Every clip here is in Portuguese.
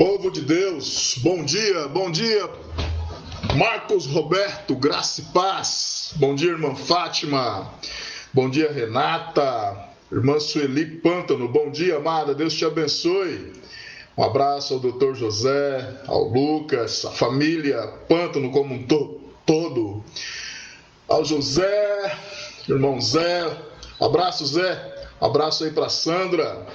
Povo de Deus, bom dia, Marcos Roberto, graça e paz. Bom dia, irmã Fátima. Bom dia, Renata. Irmã Sueli Pântano, bom dia, amada, Deus te abençoe. Um abraço ao doutor José, ao Lucas, à família Pântano como um todo. Ao José, irmão Zé, abraço Zé, abraço aí para Sandra,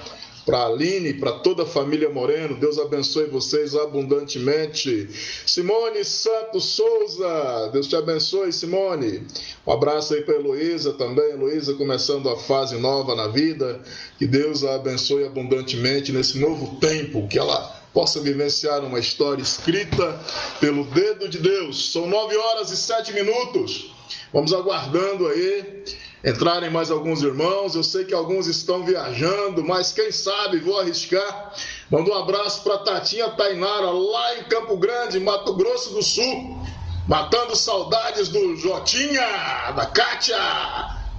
para a Aline, para toda a família Moreno, Deus abençoe vocês abundantemente. Simone Santos Souza, Deus te abençoe, Simone. Um abraço aí para a Heloísa também, Heloísa começando a fase nova na vida, que Deus a abençoe abundantemente nesse novo tempo, que ela possa vivenciar uma história escrita pelo dedo de Deus. São 9h07, vamos aguardando aí entrarem mais alguns irmãos. Eu sei que alguns estão viajando, mas quem sabe, vou arriscar. Mando um abraço para Tatinha Tainara, lá em Campo Grande, Mato Grosso do Sul, matando saudades do Jotinha, da Kátia,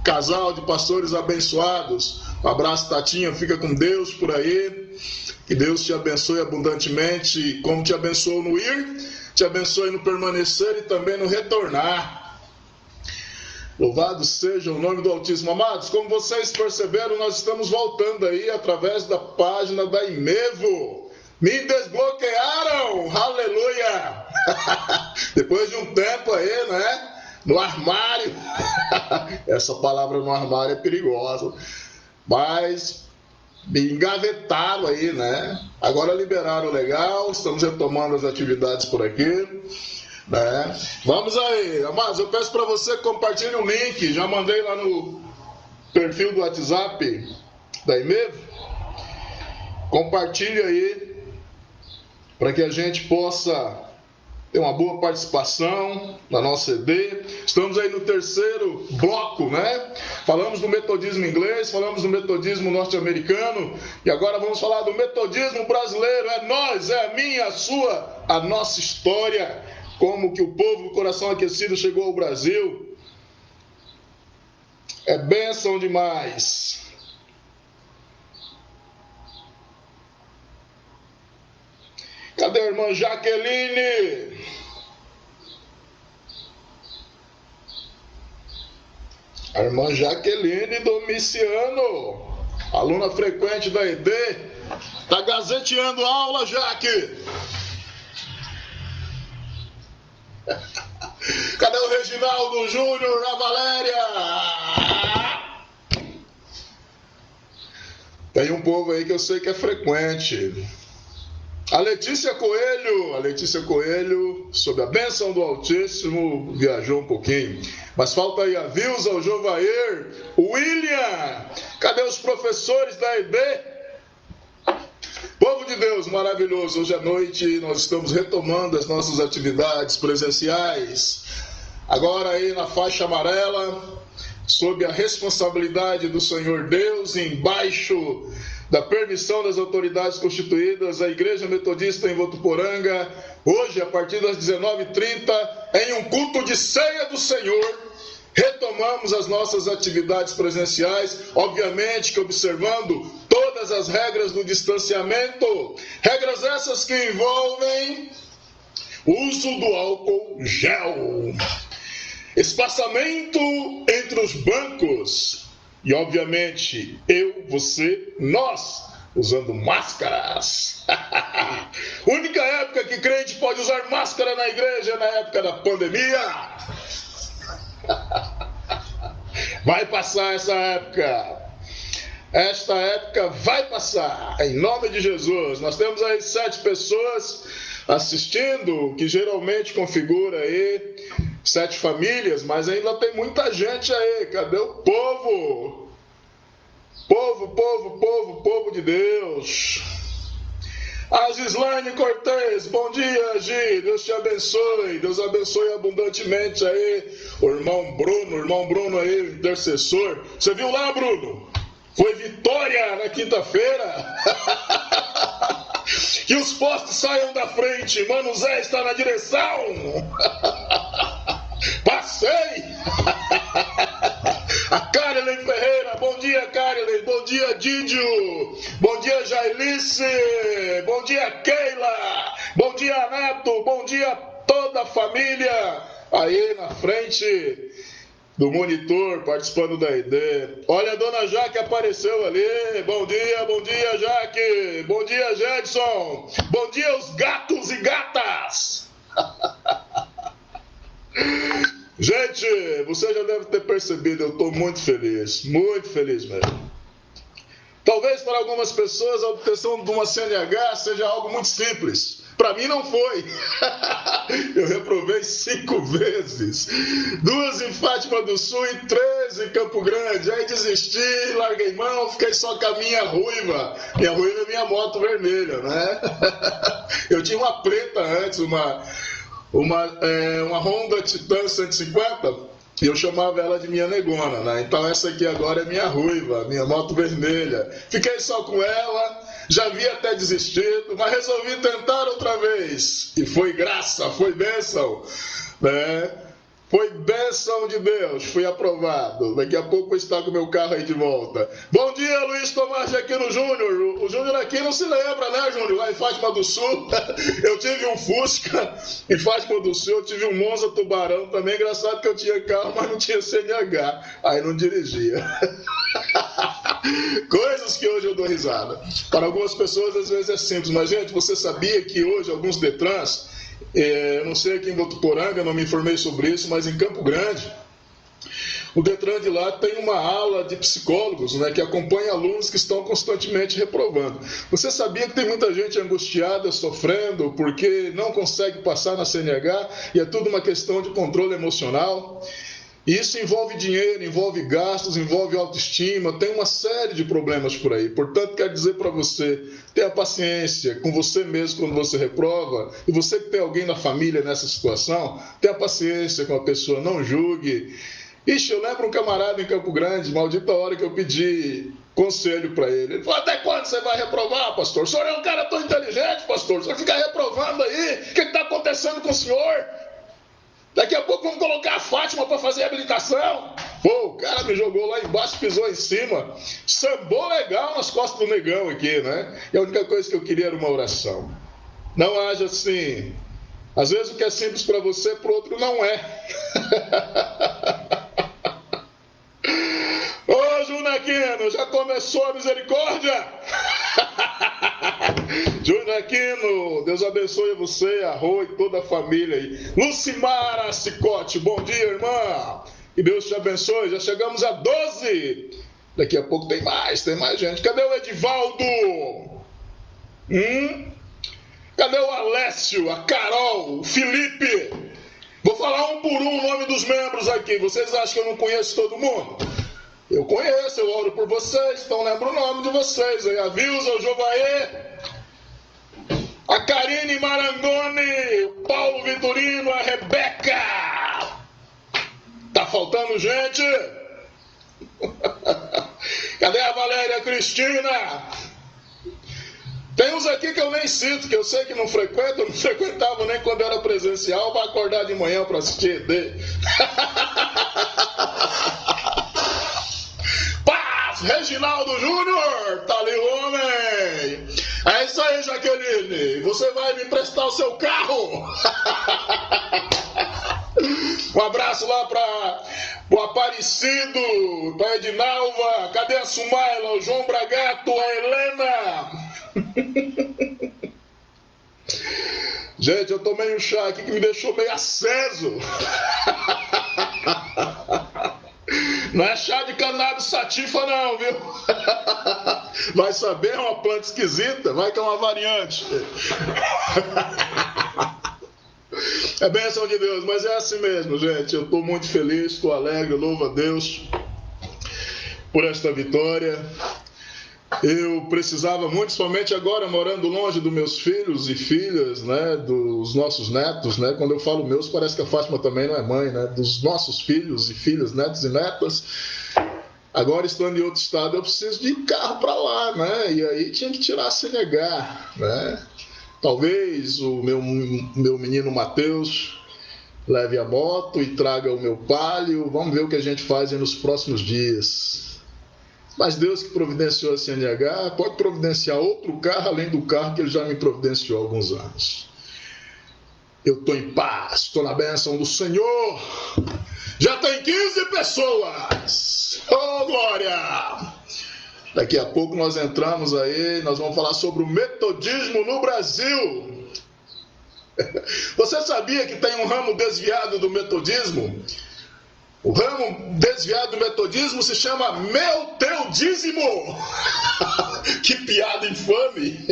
casal de pastores abençoados. Um abraço, Tatinha, fica com Deus por aí, que Deus te abençoe abundantemente, como te abençoou no ir, te abençoe no permanecer e também no retornar. Louvado seja o nome do Altíssimo. Amados, como vocês perceberam, nós estamos voltando aí através da página da Imevo. Me desbloquearam! Aleluia! Depois de um tempo aí, né? No armário. Essa palavra no armário é perigosa. Mas me engavetaram aí, né? Agora liberaram legal, estamos retomando as atividades por aqui. Vamos aí, amados, eu peço para você que compartilhe o link, já mandei lá no perfil do WhatsApp da Imevo. Compartilhe aí, para que a gente possa ter uma boa participação na nossa ED. Estamos aí no terceiro bloco, né? Falamos do metodismo inglês, falamos do metodismo norte-americano, e agora vamos falar do metodismo brasileiro. É nós, é a minha, a sua, a nossa história. Como que o povo do coração aquecido chegou ao Brasil. É bênção demais. Cadê a irmã Jaqueline? A irmã Jaqueline Domiciano, aluna frequente da ED, está gazeteando a aula, Jaque. Cadê o Reginaldo Júnior, a Valéria? Tem um povo aí que eu sei que é frequente. A Letícia Coelho, sob a bênção do Altíssimo, viajou um pouquinho. Mas falta aí a Vilza, o Jovair, o William. Cadê os professores da EB? Povo de Deus maravilhoso, hoje à noite nós estamos retomando as nossas atividades presenciais, agora aí na faixa amarela, sob a responsabilidade do Senhor Deus, embaixo da permissão das autoridades constituídas, a Igreja Metodista em Votuporanga, hoje a partir das 19h30, em um culto de ceia do Senhor, retomamos as nossas atividades presenciais, obviamente que observando todas as regras do distanciamento, regras essas que envolvem o uso do álcool gel, espaçamento entre os bancos e, obviamente, eu, você, nós, usando máscaras. Única época que crente pode usar máscara na igreja é na época da pandemia. Vai passar essa época. Esta época vai passar, em nome de Jesus. Nós temos aí 7 pessoas assistindo, que geralmente configura aí 7 famílias, mas ainda tem muita gente aí. Cadê o povo? Povo de Deus. A Gislaine Cortez, bom dia, Gi, Deus te abençoe, Deus abençoe abundantemente aí o irmão Bruno aí, intercessor. Você viu lá, Bruno? Foi vitória na quinta-feira. Que os postes saiam da frente, Mano Zé está na direção. Passei. A Karen Ferreira, bom Bom dia, Carly. Bom dia, Didio. Bom dia, Jailice. Bom dia, Keila. Bom dia, Neto. Bom dia, toda a família aí na frente do monitor, participando da ID. Olha, a dona Jaque apareceu ali. Bom dia, Jaque. Bom dia, Jedson. Bom dia, os gatos e gatas. Gente, você já deve ter percebido, eu estou muito feliz mesmo. Talvez para algumas pessoas a obtenção de uma CNH seja algo muito simples. Para mim não foi. Eu reprovei 5 vezes. 2 em Fátima do Sul e 3 em Campo Grande. Aí desisti, larguei mão, fiquei só com a minha ruiva. Minha ruiva é minha moto vermelha, né? Eu tinha uma preta antes, uma Honda Titan 150, e eu chamava ela de minha negona, né? Então essa aqui agora é minha ruiva, minha moto vermelha. Fiquei só com ela, já havia até desistido, mas resolvi tentar outra vez. E foi graça, foi bênção, né? Foi bênção de Deus, fui aprovado. Daqui a pouco vou estar com o meu carro aí de volta. Bom dia, Luiz Tomás Aquino Júnior. O Júnior aqui não se lembra, né, Júnior? Lá em Fátima do Sul, eu tive um Fusca. Em Fátima do Sul, eu tive um Monza Tubarão também. Engraçado que eu tinha carro, mas não tinha CNH. Aí não dirigia. Coisas que hoje eu dou risada. Para algumas pessoas, às vezes é simples. Mas, gente, você sabia que hoje alguns Detrans... Eu não sei aqui em Votuporanga, não me informei sobre isso, mas em Campo Grande, o Detran de lá tem uma ala de psicólogos, né, que acompanha alunos que estão constantemente reprovando. Você sabia que tem muita gente angustiada, sofrendo, porque não consegue passar na CNH e é tudo uma questão de controle emocional? E isso envolve dinheiro, envolve gastos, envolve autoestima, tem uma série de problemas por aí. Portanto, quero dizer para você, tenha paciência com você mesmo quando você reprova, e você que tem alguém na família nessa situação, tenha paciência com a pessoa, não julgue. Ixi, eu lembro um camarada em Campo Grande, maldita hora que eu pedi conselho para ele. Ele falou, até quando você vai reprovar, pastor? O senhor é um cara tão inteligente, pastor, o senhor fica reprovando aí, o que está acontecendo com o senhor? Daqui a pouco vamos colocar a Fátima para fazer a habilitação. Pô, o cara me jogou lá embaixo, pisou em cima, sambou legal nas costas do negão aqui, né? E a única coisa que eu queria era uma oração. Não haja assim. Às vezes o que é simples para você, para o outro não é. Ô, Júnior Aquino, já começou a misericórdia? Júnior Aquino, Deus abençoe você, a Rô e toda a família aí. Lucimara Cicote, bom dia, irmã. Que Deus te abençoe. Já chegamos a 12. Daqui a pouco tem mais gente. Cadê o Edivaldo? Cadê o Alessio, a Carol, o Felipe? Vou falar um por um o nome dos membros aqui. Vocês acham que eu não conheço todo mundo? Eu conheço, eu oro por vocês, então lembro o nome de vocês aí. A Vilza, o Jovaê, a Karine Marangoni, o Paulo Vitorino, a Rebeca. Tá faltando gente? Cadê a Valéria Cristina? Tem uns aqui que eu nem sinto, que eu sei que não frequentam, não frequentava nem quando era presencial, vai acordar de manhã para assistir ED. Paz, Reginaldo Júnior, tá ali o homem. É isso aí, Jaqueline, você vai me emprestar o seu carro? Um abraço lá para o Aparecido, para Edinalva, cadê a Sumaila, o João Bragato, a Helena? Gente, eu tomei um chá aqui que me deixou meio aceso. Não é chá de cannabis sativa não, viu? Vai saber, é uma planta esquisita, vai que é uma variante. É bênção de Deus, mas é assim mesmo, gente. Eu estou muito feliz, estou alegre, louvo a Deus por esta vitória. Eu precisava muito, somente agora, morando longe dos meus filhos e filhas, né, dos nossos netos, né? Quando eu falo meus, parece que a Fátima também não é mãe, né? Dos nossos filhos e filhas, netos e netas. Agora, estando em outro estado, eu preciso de carro para lá, né? E aí tinha que tirar a CNH, né? Talvez o meu menino Matheus leve a moto e traga o meu Palio. Vamos ver o que a gente faz aí nos próximos dias. Mas Deus que providenciou a CNH pode providenciar outro carro além do carro que Ele já me providenciou há alguns anos. Eu estou em paz, estou na bênção do Senhor. Já tem 15 pessoas. Oh, glória! Daqui a pouco nós entramos aí, nós vamos falar sobre o metodismo no Brasil. Você sabia que tem um ramo desviado do metodismo? O ramo desviado do metodismo se chama meu teu dízimo. Que piada infame.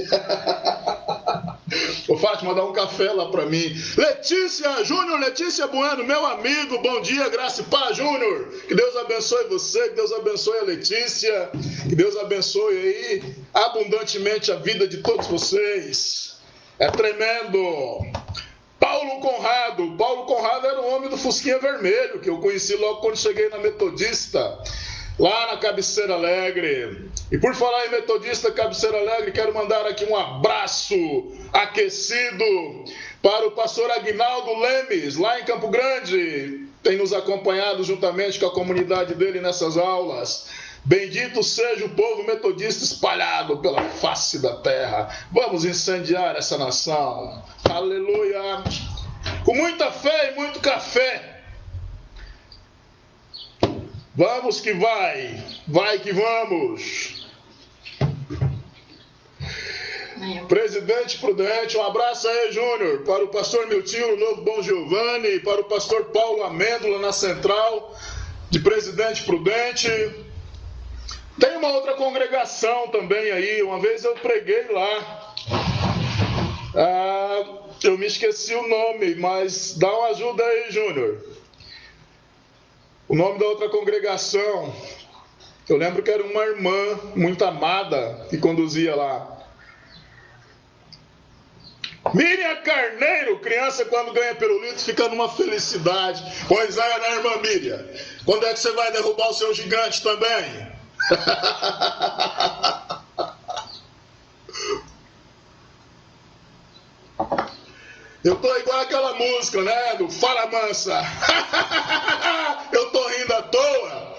Ô Fátima, dá um café lá pra mim. Letícia, Júnior, Letícia Bueno, meu amigo, bom dia, graça e paz, Júnior. Que Deus abençoe você, que Deus abençoe a Letícia, que Deus abençoe aí abundantemente a vida de todos vocês. É tremendo. Paulo Conrado era o homem do Fusquinha Vermelho, que eu conheci logo quando cheguei na Metodista, lá na Cabeceira Alegre. E por falar em Metodista Cabeceira Alegre, quero mandar aqui um abraço aquecido para o pastor Aguinaldo Lemes, lá em Campo Grande. Tem nos acompanhado juntamente com a comunidade dele nessas aulas. Bendito seja o povo metodista espalhado pela face da terra. Vamos incendiar essa nação. Aleluia. Com muita fé e muito café. Vamos que vai. Vai que vamos. Presidente Prudente, um abraço aí, Júnior. Para o pastor Miltinho, no Novo Bom Giovanni. Para o pastor Paulo Amêndola, na Central de Presidente Prudente. Tem uma outra congregação também aí, uma vez eu preguei lá, eu me esqueci o nome, mas dá uma ajuda aí, Júnior. O nome da outra congregação, eu lembro que era uma irmã muito amada que conduzia lá. Miriam Carneiro, criança quando ganha pirulito fica numa felicidade. Pois é, né, irmã Miriam? Quando é que você vai derrubar o seu gigante também? Eu tô igual aquela música, né? Do Fala Mansa. Eu tô rindo à toa.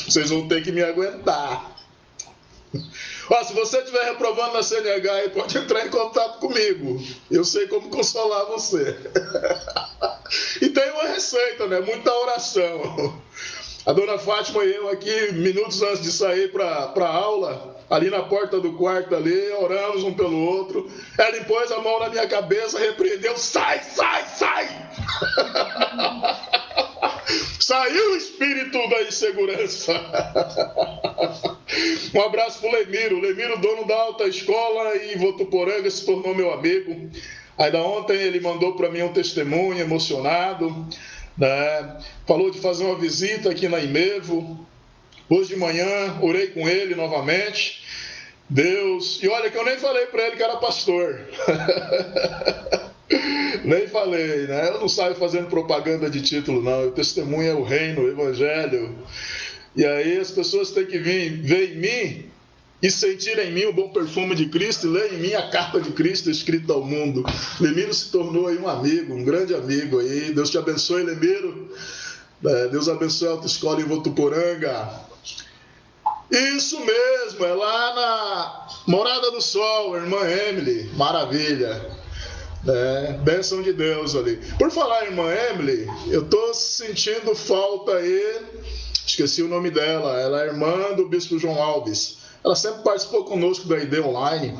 Vocês vão ter que me aguentar. Ó, se você estiver reprovando na CNH aí, pode entrar em contato comigo. Eu sei como consolar você. E tem uma receita, né? Muita oração. A dona Fátima e eu aqui, minutos antes de sair para a aula, ali na porta do quarto ali, oramos um pelo outro. Ela impôs a mão na minha cabeça, repreendeu, sai, sai, sai! Saiu o espírito da insegurança. Um abraço pro Lemiro. O Lemiro, dono da alta escola em Votuporanga, se tornou meu amigo. Ainda ontem ele mandou para mim um testemunho emocionado, né? Falou de fazer uma visita aqui na Imevo. Hoje de manhã orei com ele novamente. Deus, e olha que eu nem falei para ele que era pastor. Nem falei, né? Eu não saio fazendo propaganda de título, não. O testemunho é o reino, o evangelho. E aí as pessoas têm que vir ver em mim e sentir em mim o bom perfume de Cristo e ler em mim a carta de Cristo escrita ao mundo. Lemiro se tornou aí um amigo, um grande amigo aí. Deus te abençoe, Lemiro. Deus abençoe a autoescola em Votuporanga. Isso mesmo, é lá na Morada do Sol, irmã Emily. Maravilha. Bênção de Deus ali. Por falar, irmã Emily, eu estou sentindo falta aí. Esqueci o nome dela. Ela é irmã do bispo João Alves. Ela sempre participou conosco da ID Online.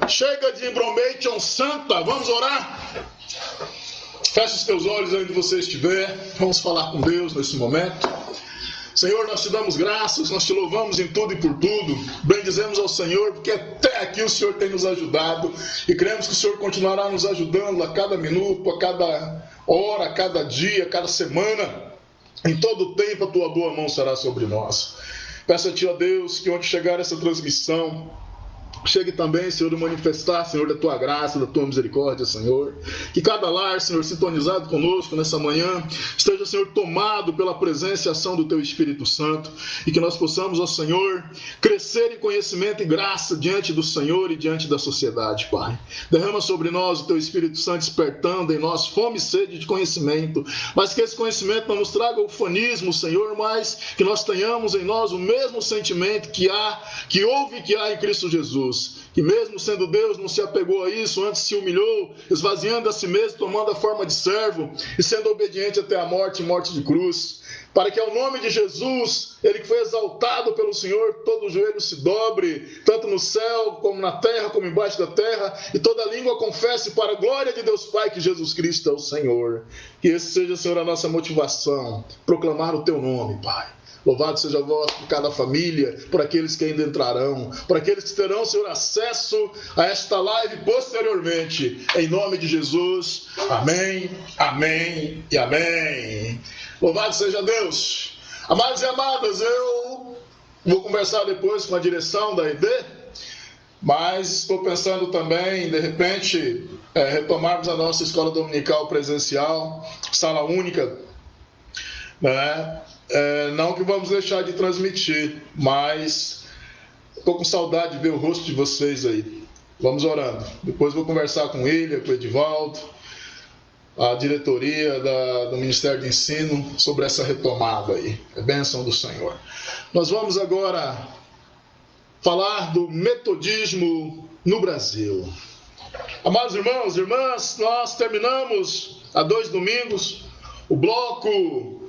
Chega de embromation santa, vamos orar? Feche os teus olhos onde você estiver. Vamos falar com Deus nesse momento. Senhor, nós te damos graças, nós te louvamos em tudo e por tudo. Bendizemos ao Senhor, porque até aqui o Senhor tem nos ajudado. E cremos que o Senhor continuará nos ajudando a cada minuto, a cada hora, a cada dia, a cada semana. Em todo o tempo a tua boa mão será sobre nós. Peço a ti, ó Deus, que onde chegar essa transmissão, Chegue também, Senhor, a manifestar, Senhor, da Tua graça, da Tua misericórdia, Senhor. Que cada lar, Senhor, sintonizado conosco nessa manhã, esteja, Senhor, tomado pela presença e ação do Teu Espírito Santo. E que nós possamos, ó Senhor, crescer em conhecimento e graça diante do Senhor e diante da sociedade, Pai. Derrama sobre nós o Teu Espírito Santo, despertando em nós fome e sede de conhecimento. Mas que esse conhecimento não nos traga ufanismo, Senhor, mas que nós tenhamos em nós o mesmo sentimento que houve e que há em Cristo Jesus. Que mesmo sendo Deus, não se apegou a isso, antes se humilhou, esvaziando a si mesmo, tomando a forma de servo e sendo obediente até a morte e morte de cruz. Para que ao nome de Jesus, Ele que foi exaltado pelo Senhor, todo o joelho se dobre, tanto no céu, como na terra, como embaixo da terra, e toda língua confesse para a glória de Deus Pai que Jesus Cristo é o Senhor. Que esse seja, Senhor, a nossa motivação, proclamar o Teu nome, Pai. Louvado seja vós por cada família, por aqueles que ainda entrarão, por aqueles que terão, Senhor, acesso a esta live posteriormente. Em nome de Jesus. Amém, amém e amém. Louvado seja Deus. Amados e amadas, eu vou conversar depois com a direção da ED, mas estou pensando também, de repente, retomarmos a nossa escola dominical presencial, sala única, né? Não que vamos deixar de transmitir, mas estou com saudade de ver o rosto de vocês aí. Vamos orando. Depois vou conversar com ele, com o Edivaldo, a diretoria do Ministério de Ensino, sobre essa retomada aí. É bênção do Senhor. Nós vamos agora falar do metodismo no Brasil. Amados irmãos e irmãs, nós terminamos há 2 domingos o bloco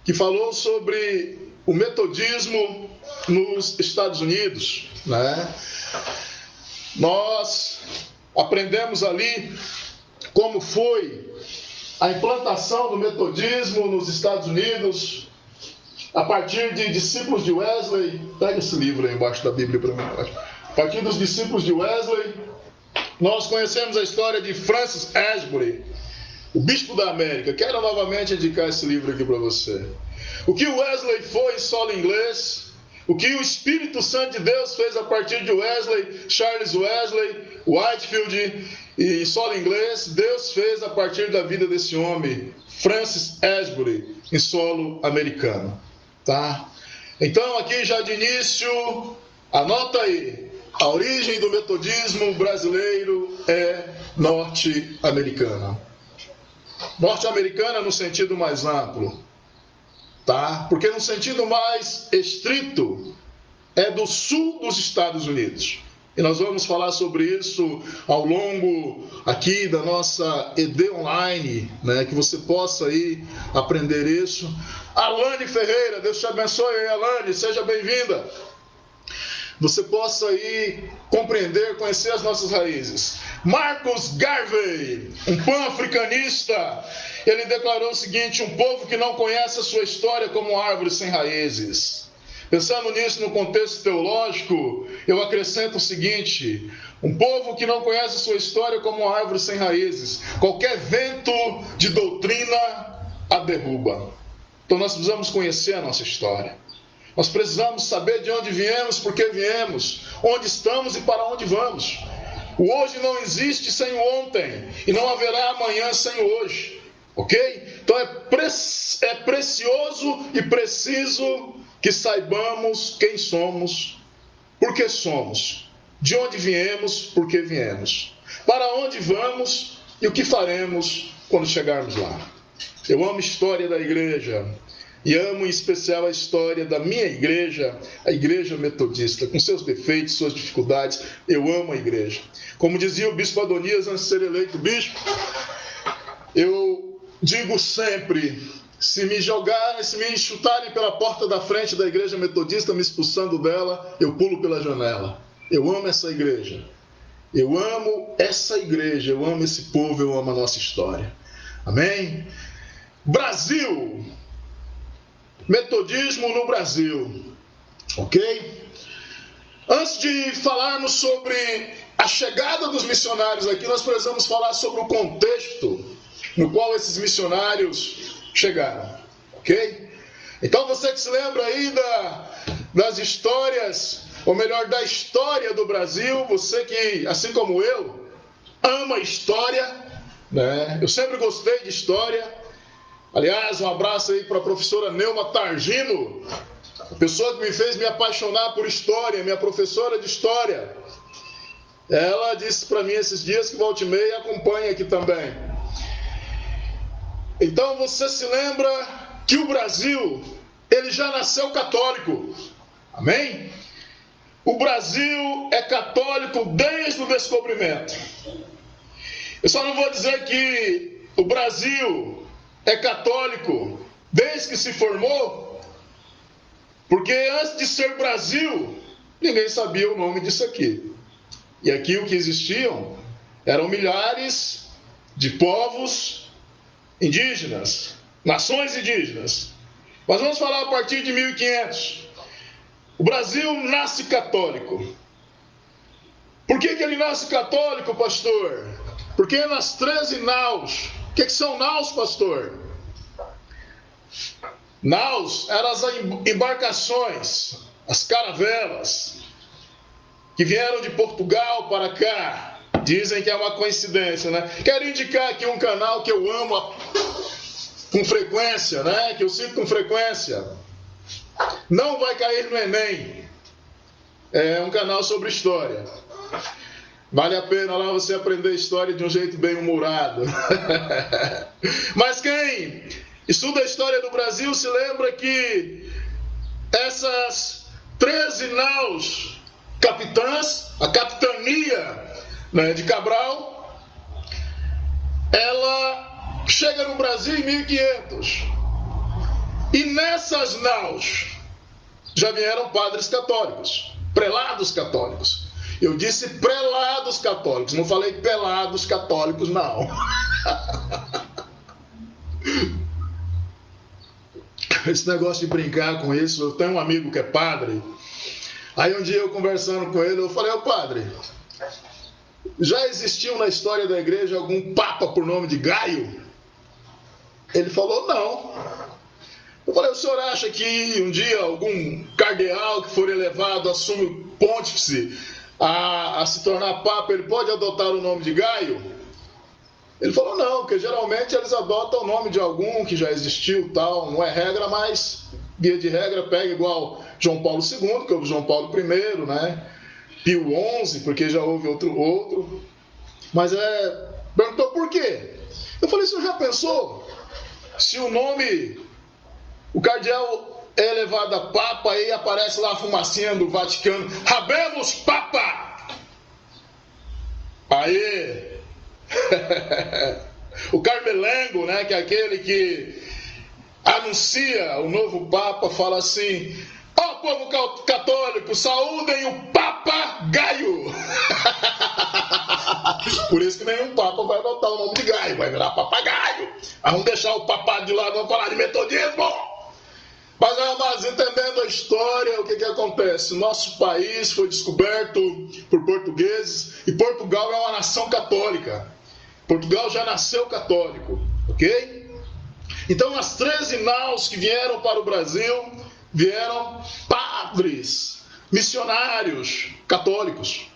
que falou sobre o metodismo nos Estados Unidos, né? Nós aprendemos ali como foi a implantação do metodismo nos Estados Unidos a partir de discípulos de Wesley. Pega esse livro aí embaixo da Bíblia para mim. A partir dos discípulos de Wesley, nós conhecemos a história de Francis Asbury, o bispo da América. Quero novamente indicar esse livro aqui para você. O que Wesley foi em solo inglês, o que o Espírito Santo de Deus fez a partir de Wesley, Charles Wesley, Whitefield, e em solo inglês, Deus fez a partir da vida desse homem, Francis Asbury, em solo americano. Tá? Então, aqui já de início, anota aí, a origem do metodismo brasileiro é norte-americana. Norte-americana no sentido mais amplo, tá? Porque no sentido mais estrito é do sul dos Estados Unidos. E nós vamos falar sobre isso ao longo aqui da nossa ED Online, né? Que você possa aí aprender isso. Alane Ferreira, Deus te abençoe aí, Alane, seja bem-vinda. Você possa aí compreender, conhecer as nossas raízes. Marcus Garvey, um pan-africanista, ele declarou o seguinte: um povo que não conhece a sua história como árvore sem raízes. Pensando nisso no contexto teológico, eu acrescento o seguinte: um povo que não conhece a sua história como uma árvore sem raízes, qualquer vento de doutrina a derruba. Então nós precisamos conhecer a nossa história. Nós precisamos saber de onde viemos, por que viemos, onde estamos e para onde vamos. O hoje não existe sem o ontem, e não haverá amanhã sem o hoje. Ok? Então é precioso e preciso que saibamos quem somos, por que somos, de onde viemos, por que viemos, para onde vamos e o que faremos quando chegarmos lá. Eu amo a história da igreja. E amo em especial a história da minha igreja, a igreja metodista, com seus defeitos, suas dificuldades. Eu amo a igreja. Como dizia o bispo Adonias antes de ser eleito bispo, eu digo sempre: se me jogarem, se me chutarem pela porta da frente da igreja metodista, me expulsando dela, eu pulo pela janela. Eu amo essa igreja. Eu amo essa igreja, eu amo esse povo, eu amo a nossa história. Amém? Brasil. Metodismo no Brasil, ok? Antes de falarmos sobre a chegada dos missionários aqui, nós precisamos falar sobre o contexto no qual esses missionários chegaram, ok? Então você que se lembra aí das histórias ou melhor, da história do Brasil. Você que, assim como eu, ama história, né? Eu sempre gostei de história. Aliás, um abraço aí para a professora Neuma Targino, a pessoa que me fez me apaixonar por história, minha professora de história. Ela disse para mim esses dias que volta e meia acompanha aqui também. Então você se lembra que o Brasil, ele já nasceu católico. Amém? O Brasil é católico desde o descobrimento. Eu só não vou dizer que o Brasil é católico desde que se formou, porque antes de ser Brasil, ninguém sabia o nome disso aqui. E aqui o que existiam eram milhares de povos indígenas, nações indígenas. Mas vamos falar a partir de 1500. O Brasil nasce católico. Por que ele nasce católico, pastor? Porque nas 13 naus. O que são naus, pastor? Naus eram as embarcações, as caravelas, que vieram de Portugal para cá. Dizem que é uma coincidência, né? Quero indicar aqui um canal que eu amo com frequência, né? Que eu cito com frequência. Não vai cair no Enem. É um canal sobre história. Vale a pena lá você aprender história de um jeito bem humorado. Mas quem estuda a história do Brasil se lembra que essas 13 naus capitãs, a capitania, né, de Cabral, ela chega no Brasil em 1500. E nessas naus já vieram padres católicos, prelados católicos. Eu disse prelados católicos, não falei pelados católicos, não. Esse negócio de brincar com isso, eu tenho um amigo que é padre. Aí um dia eu conversando com ele, eu falei, ô padre, já existiu na história da igreja algum papa por nome de Gaio? Ele falou, não. Eu falei, o senhor acha que um dia algum cardeal que for elevado assume o pontífice a se tornar papa, ele pode adotar o nome de Gaio? Ele falou, não, porque geralmente eles adotam o nome de algum que já existiu, tal, não é regra, mas via de regra pega igual João Paulo II, que houve João Paulo I, né? Pio XI, porque já houve outro. Mas perguntou por quê? Eu falei, você já pensou? Se o nome, o cardeal é elevado a papa, aí aparece lá a fumacinha do Vaticano, Habemus Papa! Aí, o Carmelengo, né, que é aquele que anuncia o novo Papa, fala assim, ó povo católico, saúdem o Papa Gaio! Por isso que nenhum Papa vai adotar o nome de Gaio, vai virar papagaio. Mas vamos deixar o papado de lado, vamos falar de metodismo. Mas entendendo a história, o que acontece? Nosso país foi descoberto por portugueses e Portugal é uma nação católica. Portugal já nasceu católico, ok? Então as 13 naus que vieram para o Brasil vieram padres, missionários católicos.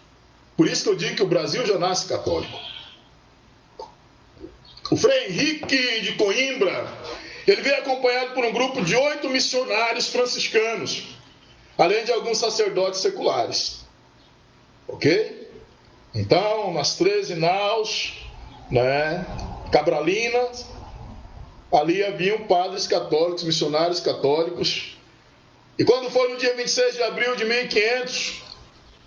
Por isso que eu digo que o Brasil já nasce católico. O Frei Henrique de Coimbra, ele veio acompanhado por um grupo de 8 missionários franciscanos, além de alguns sacerdotes seculares. Ok? Então, nas 13 naus, né, cabralinas, ali haviam padres católicos, missionários católicos. E quando foi no dia 26 de abril de 1500,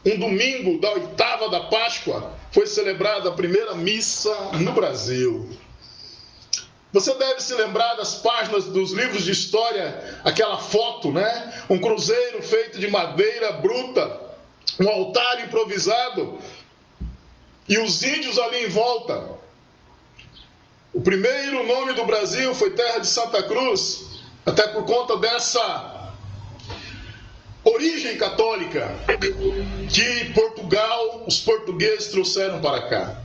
um domingo da 8ª da Páscoa, foi celebrada a primeira missa no Brasil. Você deve se lembrar das páginas dos livros de história, aquela foto, né? Um cruzeiro feito de madeira bruta, um altar improvisado e os índios ali em volta. O primeiro nome do Brasil foi Terra de Santa Cruz, até por conta dessa origem católica que Portugal, os portugueses trouxeram para cá.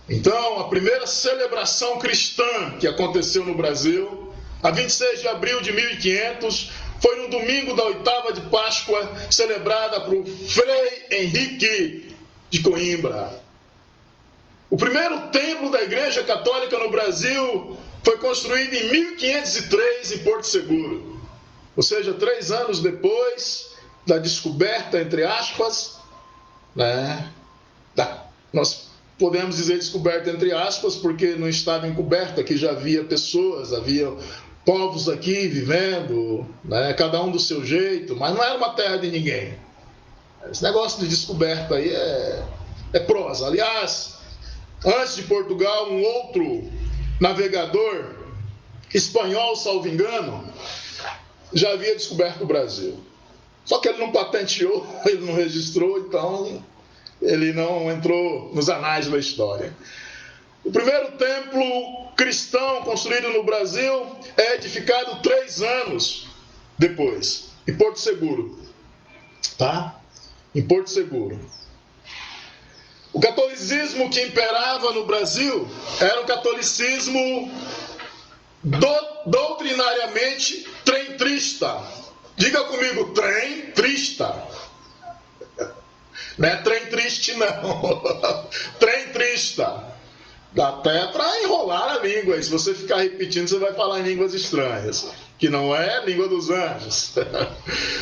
Então, a primeira celebração cristã que aconteceu no Brasil, a 26 de abril de 1500, foi no domingo da 8ª de Páscoa, celebrada por Frei Henrique de Coimbra. O primeiro templo da Igreja Católica no Brasil foi construído em 1503 em Porto Seguro. Ou seja, 3 anos depois da descoberta, entre aspas, nós podemos dizer descoberta entre aspas, porque não estava encoberta, aqui já havia pessoas, havia povos aqui vivendo, cada um do seu jeito, mas não era uma terra de ninguém. Esse negócio de descoberta aí é prosa. Aliás, antes de Portugal, um outro navegador espanhol, salvo engano, já havia descoberto o Brasil. Só que ele não patenteou, ele não registrou, então ele não entrou nos anais da história. O primeiro templo cristão construído no Brasil é edificado 3 anos depois, em Porto Seguro. Em Porto Seguro. O catolicismo que imperava no Brasil era um catolicismo doutrinariamente trentrista. Diga comigo, trentrista. Não é trem triste, não. Trentrista. Dá até para enrolar a língua. E se você ficar repetindo, você vai falar em línguas estranhas, que não é língua dos anjos.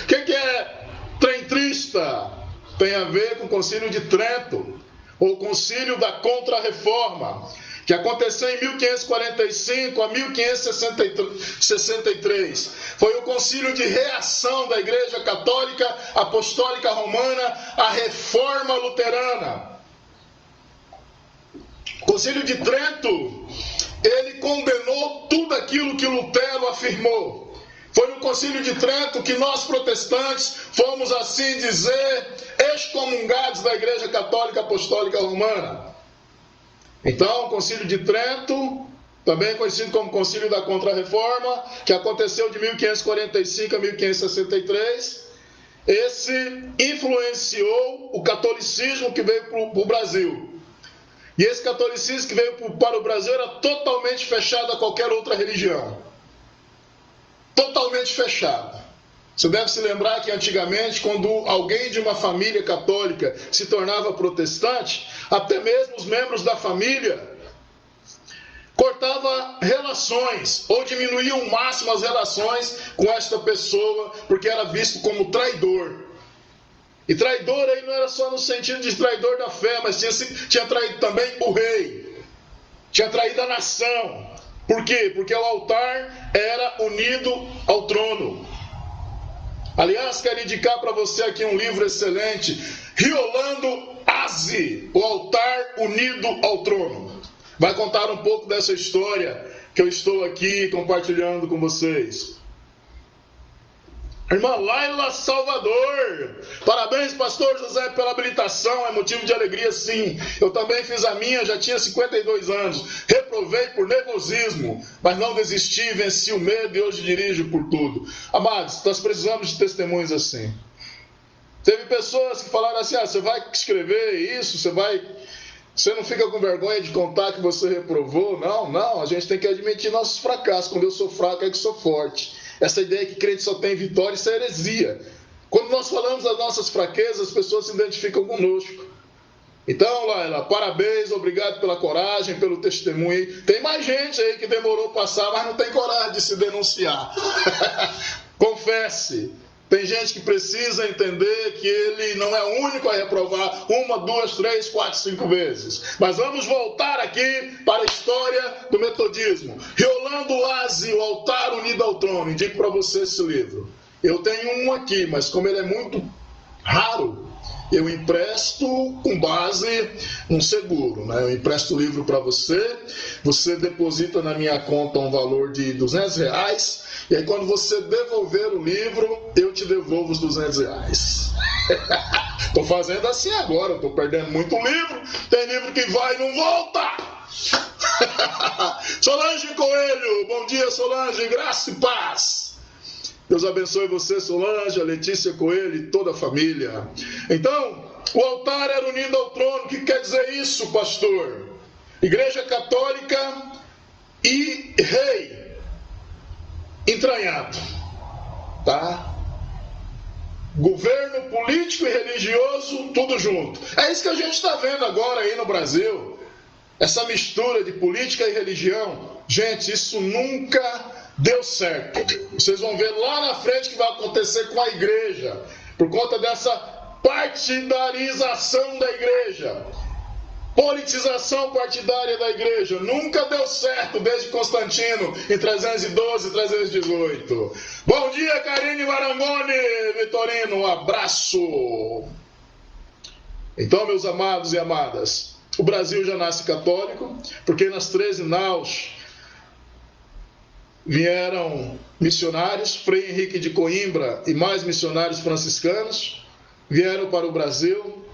O que é trentrista? Tem a ver com o Concílio de Trento, ou Concílio da Contra-Reforma, que aconteceu em 1545 a 1563. Foi o concílio de reação da Igreja Católica Apostólica Romana à Reforma Luterana. O Concílio de Trento, ele condenou tudo aquilo que Lutero afirmou. Foi no Concílio de Trento que nós protestantes fomos, assim dizer, excomungados da Igreja Católica Apostólica Romana. Então, o Concílio de Trento, também conhecido como Concílio da Contra-Reforma, que aconteceu de 1545 a 1563, esse influenciou o catolicismo que veio para o Brasil. E esse catolicismo que veio para o Brasil era totalmente fechado a qualquer outra religião. Totalmente fechado. Você deve se lembrar que antigamente, quando alguém de uma família católica se tornava protestante, até mesmo os membros da família cortavam relações ou diminuíam ao máximo as relações com esta pessoa, porque era visto como traidor. E traidor aí não era só no sentido de traidor da fé, mas tinha traído também o rei, tinha traído a nação. Por quê? Porque o altar era unido ao trono. Aliás, quero indicar para você aqui um livro excelente, Riolando Aze, o altar unido ao trono. Vai contar um pouco dessa história que eu estou aqui compartilhando com vocês. Irmã Laila Salvador, parabéns, pastor José, pela habilitação, é motivo de alegria sim. Eu também fiz a minha, já tinha 52 anos, reprovei por nervosismo, mas não desisti, venci o medo e hoje dirijo por tudo. Amados, nós precisamos de testemunhos assim. Teve pessoas que falaram assim, você vai escrever isso, você não fica com vergonha de contar que você reprovou? Não, a gente tem que admitir nossos fracassos, quando eu sou fraco é que sou forte. Essa ideia que crente só tem vitória, isso é heresia. Quando nós falamos das nossas fraquezas, as pessoas se identificam conosco. Então, Laila, parabéns, obrigado pela coragem, pelo testemunho. Tem mais gente aí que demorou a passar, mas não tem coragem de se denunciar. Confesse. Tem gente que precisa entender que ele não é o único a reprovar 1, 2, 3, 4, 5 vezes. Mas vamos voltar aqui para a história do metodismo. Riolando Aze, o altar unido ao trono. Indico para você esse livro. Eu tenho um aqui, mas como ele é muito raro, eu empresto com base num seguro. Eu empresto o livro para você, você deposita na minha conta um valor de R$200, e aí quando você devolver o livro, eu te devolvo os R$200. Estou fazendo assim agora, estou perdendo muito livro, tem livro que vai e não volta. Solange Coelho, bom dia Solange, graça e paz. Deus abençoe você, Solange, a Letícia Coelho e toda a família. Então, o altar era unido ao trono. O que quer dizer isso, pastor? Igreja Católica e rei entranhado. tá? Governo político e religioso, tudo junto. É isso que a gente está vendo agora aí no Brasil. Essa mistura de política e religião. Gente, isso nunca deu certo. Vocês vão ver lá na frente o que vai acontecer com a igreja. Por conta dessa partidarização da igreja. Politização partidária da igreja nunca deu certo desde Constantino, em 312 e 318. Bom dia, Karine Marangoni, Vitorino, um abraço. Então, meus amados e amadas, o Brasil já nasce católico, porque nas 13 naus vieram missionários, Frei Henrique de Coimbra e mais missionários franciscanos, vieram para o Brasil.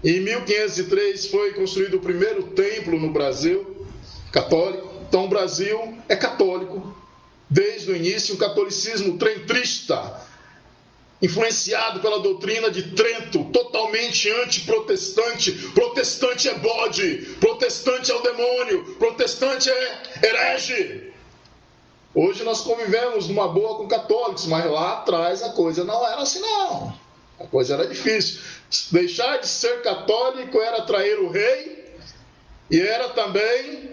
Em 1503 foi construído o primeiro templo no Brasil, católico. Então o Brasil é católico desde o início, um catolicismo trentrista, influenciado pela doutrina de Trento, totalmente antiprotestante. Protestante é bode, protestante é o demônio, protestante é herege. Hoje nós convivemos numa boa com católicos, mas lá atrás a coisa não era assim não. A coisa era difícil. Deixar de ser católico era trair o rei e era também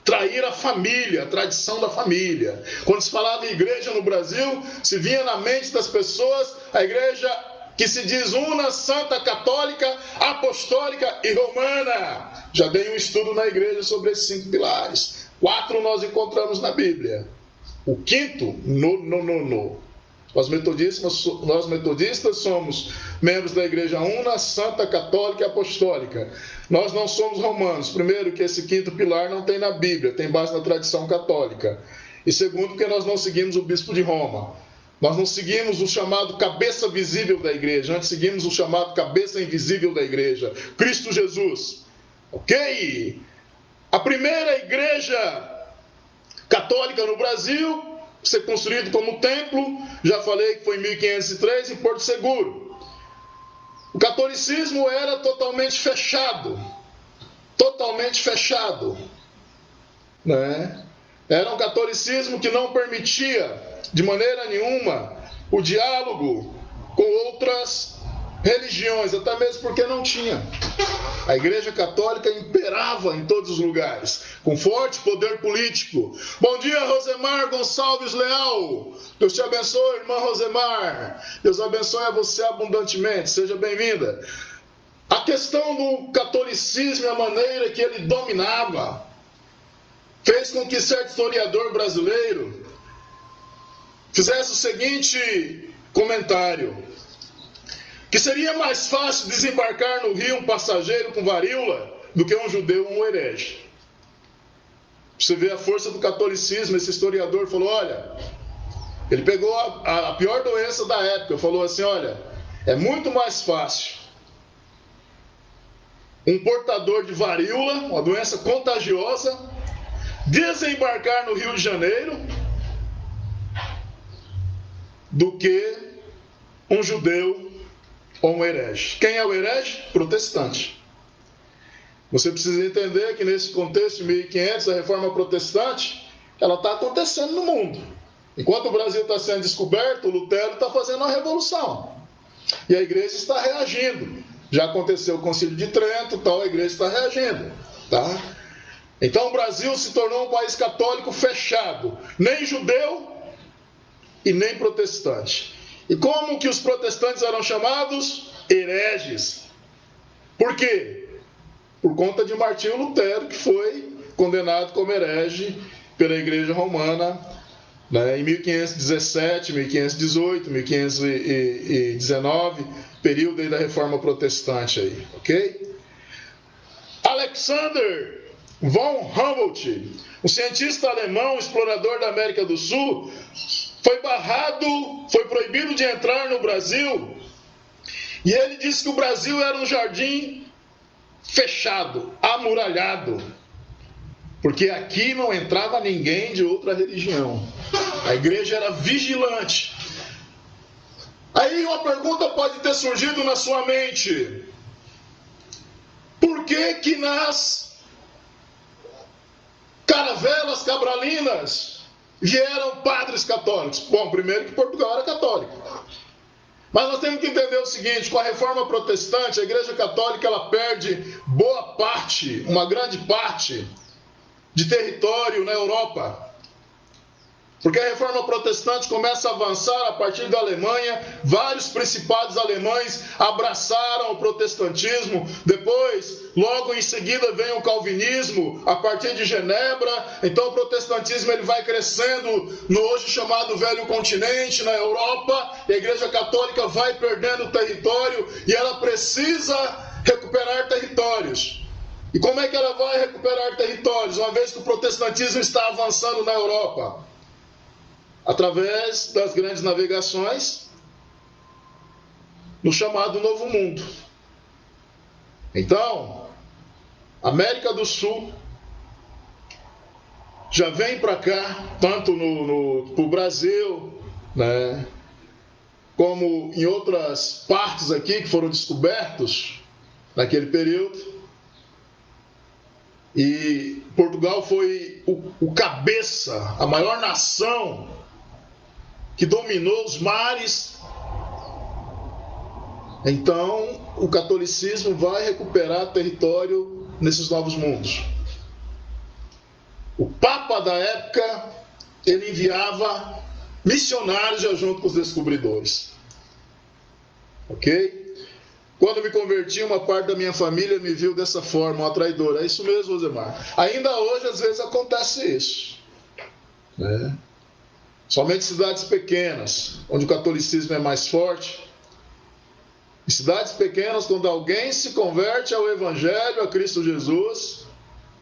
trair a família, a tradição da família. Quando se falava em igreja no Brasil, se vinha na mente das pessoas a igreja que se diz una, santa, católica, apostólica e romana. Já dei um estudo na igreja sobre esses 5 pilares. 4 nós encontramos na Bíblia. O 5º, no. Nós metodistas somos membros da Igreja Una, Santa, Católica e Apostólica. Nós não somos romanos. Primeiro, que esse 5º pilar não tem na Bíblia, tem base na tradição católica. E segundo, porque nós não seguimos o bispo de Roma. Nós não seguimos o chamado cabeça visível da igreja, nós seguimos o chamado cabeça invisível da igreja, Cristo Jesus. Ok? A primeira igreja católica no Brasil ser construído como templo, já falei que foi em 1503 em Porto Seguro. O catolicismo era totalmente fechado, né? Era um catolicismo que não permitia de maneira nenhuma o diálogo com outras religiões, até mesmo porque não tinha. A Igreja Católica imperava em todos os lugares, com forte poder político. Bom dia, Rosemar Gonçalves Leal. Deus te abençoe, irmã Rosemar. Deus abençoe a você abundantemente. Seja bem-vinda. A questão do catolicismo e a maneira que ele dominava fez com que certo historiador brasileiro fizesse o seguinte comentário: que seria mais fácil desembarcar no rio um passageiro com varíola do que um judeu ou um herege. Você vê a força do catolicismo. Esse historiador falou, olha, ele pegou a pior doença da época, falou assim, olha, é muito mais fácil um portador de varíola, uma doença contagiosa, desembarcar no Rio de Janeiro do que um judeu ou um herege. Quem é o herege? Protestante. Você precisa entender que nesse contexto de 1500, a reforma protestante, ela está acontecendo no mundo. Enquanto o Brasil está sendo descoberto, o Lutero está fazendo uma revolução. E a igreja está reagindo. Já aconteceu o Concílio de Trento, tal, a igreja está reagindo. Tá? Então o Brasil se tornou um país católico fechado. Nem judeu e nem protestante. E como que os protestantes eram chamados? Hereges. Por quê? Por conta de Martinho Lutero, que foi condenado como herege pela Igreja Romana, né, em 1517, 1518, 1519, período aí da Reforma Protestante. Aí, ok? Alexander von Humboldt, um cientista alemão, explorador da América do Sul, foi proibido de entrar no Brasil, e ele disse que o Brasil era um jardim fechado, amuralhado, porque aqui não entrava ninguém de outra religião. A igreja era vigilante. Aí uma pergunta pode ter surgido na sua mente: por que nas caravelas cabralinas vieram padres católicos. Bom, primeiro que Portugal era católico. Mas nós temos que entender o seguinte, com a reforma protestante, a Igreja Católica ela perde boa parte, uma grande parte de território na Europa. Porque a reforma protestante começa a avançar a partir da Alemanha, vários principados alemães abraçaram o protestantismo, depois, logo em seguida, vem o calvinismo, a partir de Genebra. Então o protestantismo ele vai crescendo no hoje chamado Velho Continente, na Europa, e a Igreja Católica vai perdendo território e ela precisa recuperar territórios. E como é que ela vai recuperar territórios, uma vez que o protestantismo está avançando na Europa? Através das grandes navegações no chamado Novo Mundo. Então, América do Sul já vem para cá, tanto no Brasil, né, como em outras partes aqui que foram descobertos naquele período. E Portugal foi o cabeça, a maior nação que dominou os mares. Então, o catolicismo vai recuperar território nesses novos mundos. O Papa da época, ele enviava missionários já junto com os descobridores. Ok? Quando me converti, uma parte da minha família me viu dessa forma, uma traidora. É isso mesmo, Osemar. Ainda hoje, às vezes, acontece isso. Né? Somente cidades pequenas, onde o catolicismo é mais forte. Em cidades pequenas, quando alguém se converte ao Evangelho, a Cristo Jesus,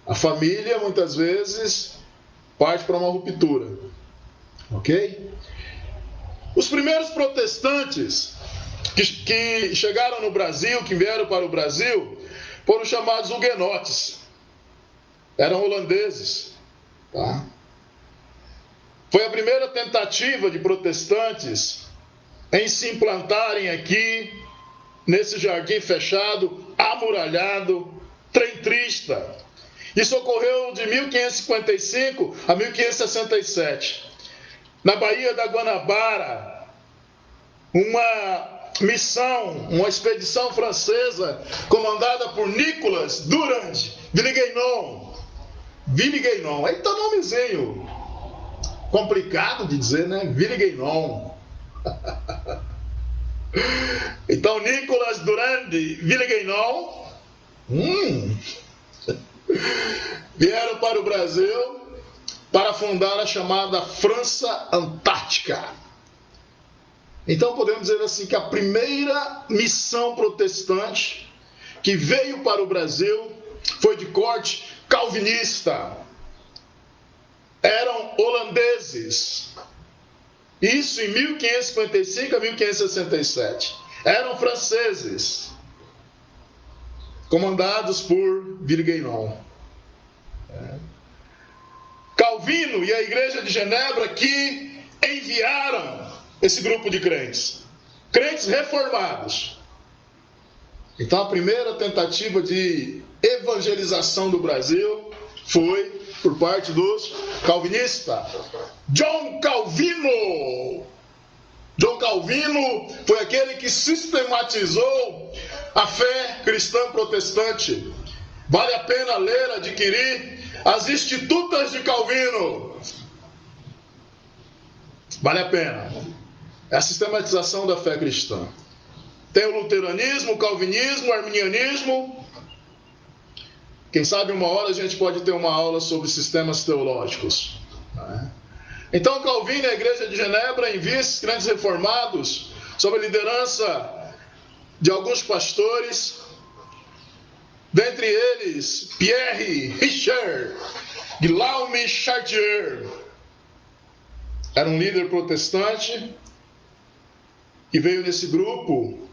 a família, muitas vezes, parte para uma ruptura. Ok? Os primeiros protestantes que chegaram no Brasil, que vieram para o Brasil, foram chamados huguenotes. Eram holandeses. Tá? Foi a primeira tentativa de protestantes em se implantarem aqui, nesse jardim fechado, amuralhado, trentrista. Isso ocorreu de 1555 a 1567. Na Baía da Guanabara, uma missão, uma expedição francesa, comandada por Nicolas Durand Villegagnon. Villegagnon, aí tá nomezinho complicado de dizer, né? Villegagnon. Então, Nicolas Durand Villegagnon vieram para o Brasil para fundar a chamada França Antártica. Então, podemos dizer assim que a primeira missão protestante que veio para o Brasil foi de corte calvinista. Eram holandeses. Isso em 1555 a 1567. Eram franceses, comandados por Villegagnon. Calvino e a Igreja de Genebra que enviaram esse grupo de crentes reformados. Então a primeira tentativa de evangelização do Brasil foi por parte dos calvinistas. John Calvino foi aquele que sistematizou a fé cristã protestante. Vale a pena ler, adquirir as Institutas de Calvino. Vale a pena. É a sistematização da fé cristã. Tem o luteranismo, o calvinismo, o arminianismo. Quem sabe uma hora a gente pode ter uma aula sobre sistemas teológicos. Então Calvino e a Igreja de Genebra enviam esses grandes reformados sob a liderança de alguns pastores, dentre eles Pierre Richard Guillaume Chartier. Era um líder protestante que veio nesse grupo,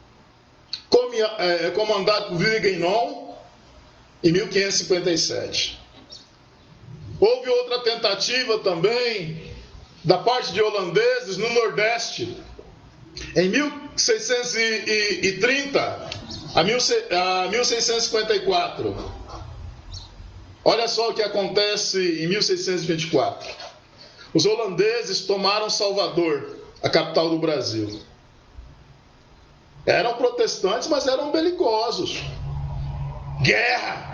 comandado por Villegagnon, em 1557. Houve outra tentativa também da parte de holandeses no Nordeste, em 1630 a 1654. Olha só o que acontece em 1624. Os holandeses tomaram Salvador, a capital do Brasil. Eram protestantes, mas eram belicosos. Guerra!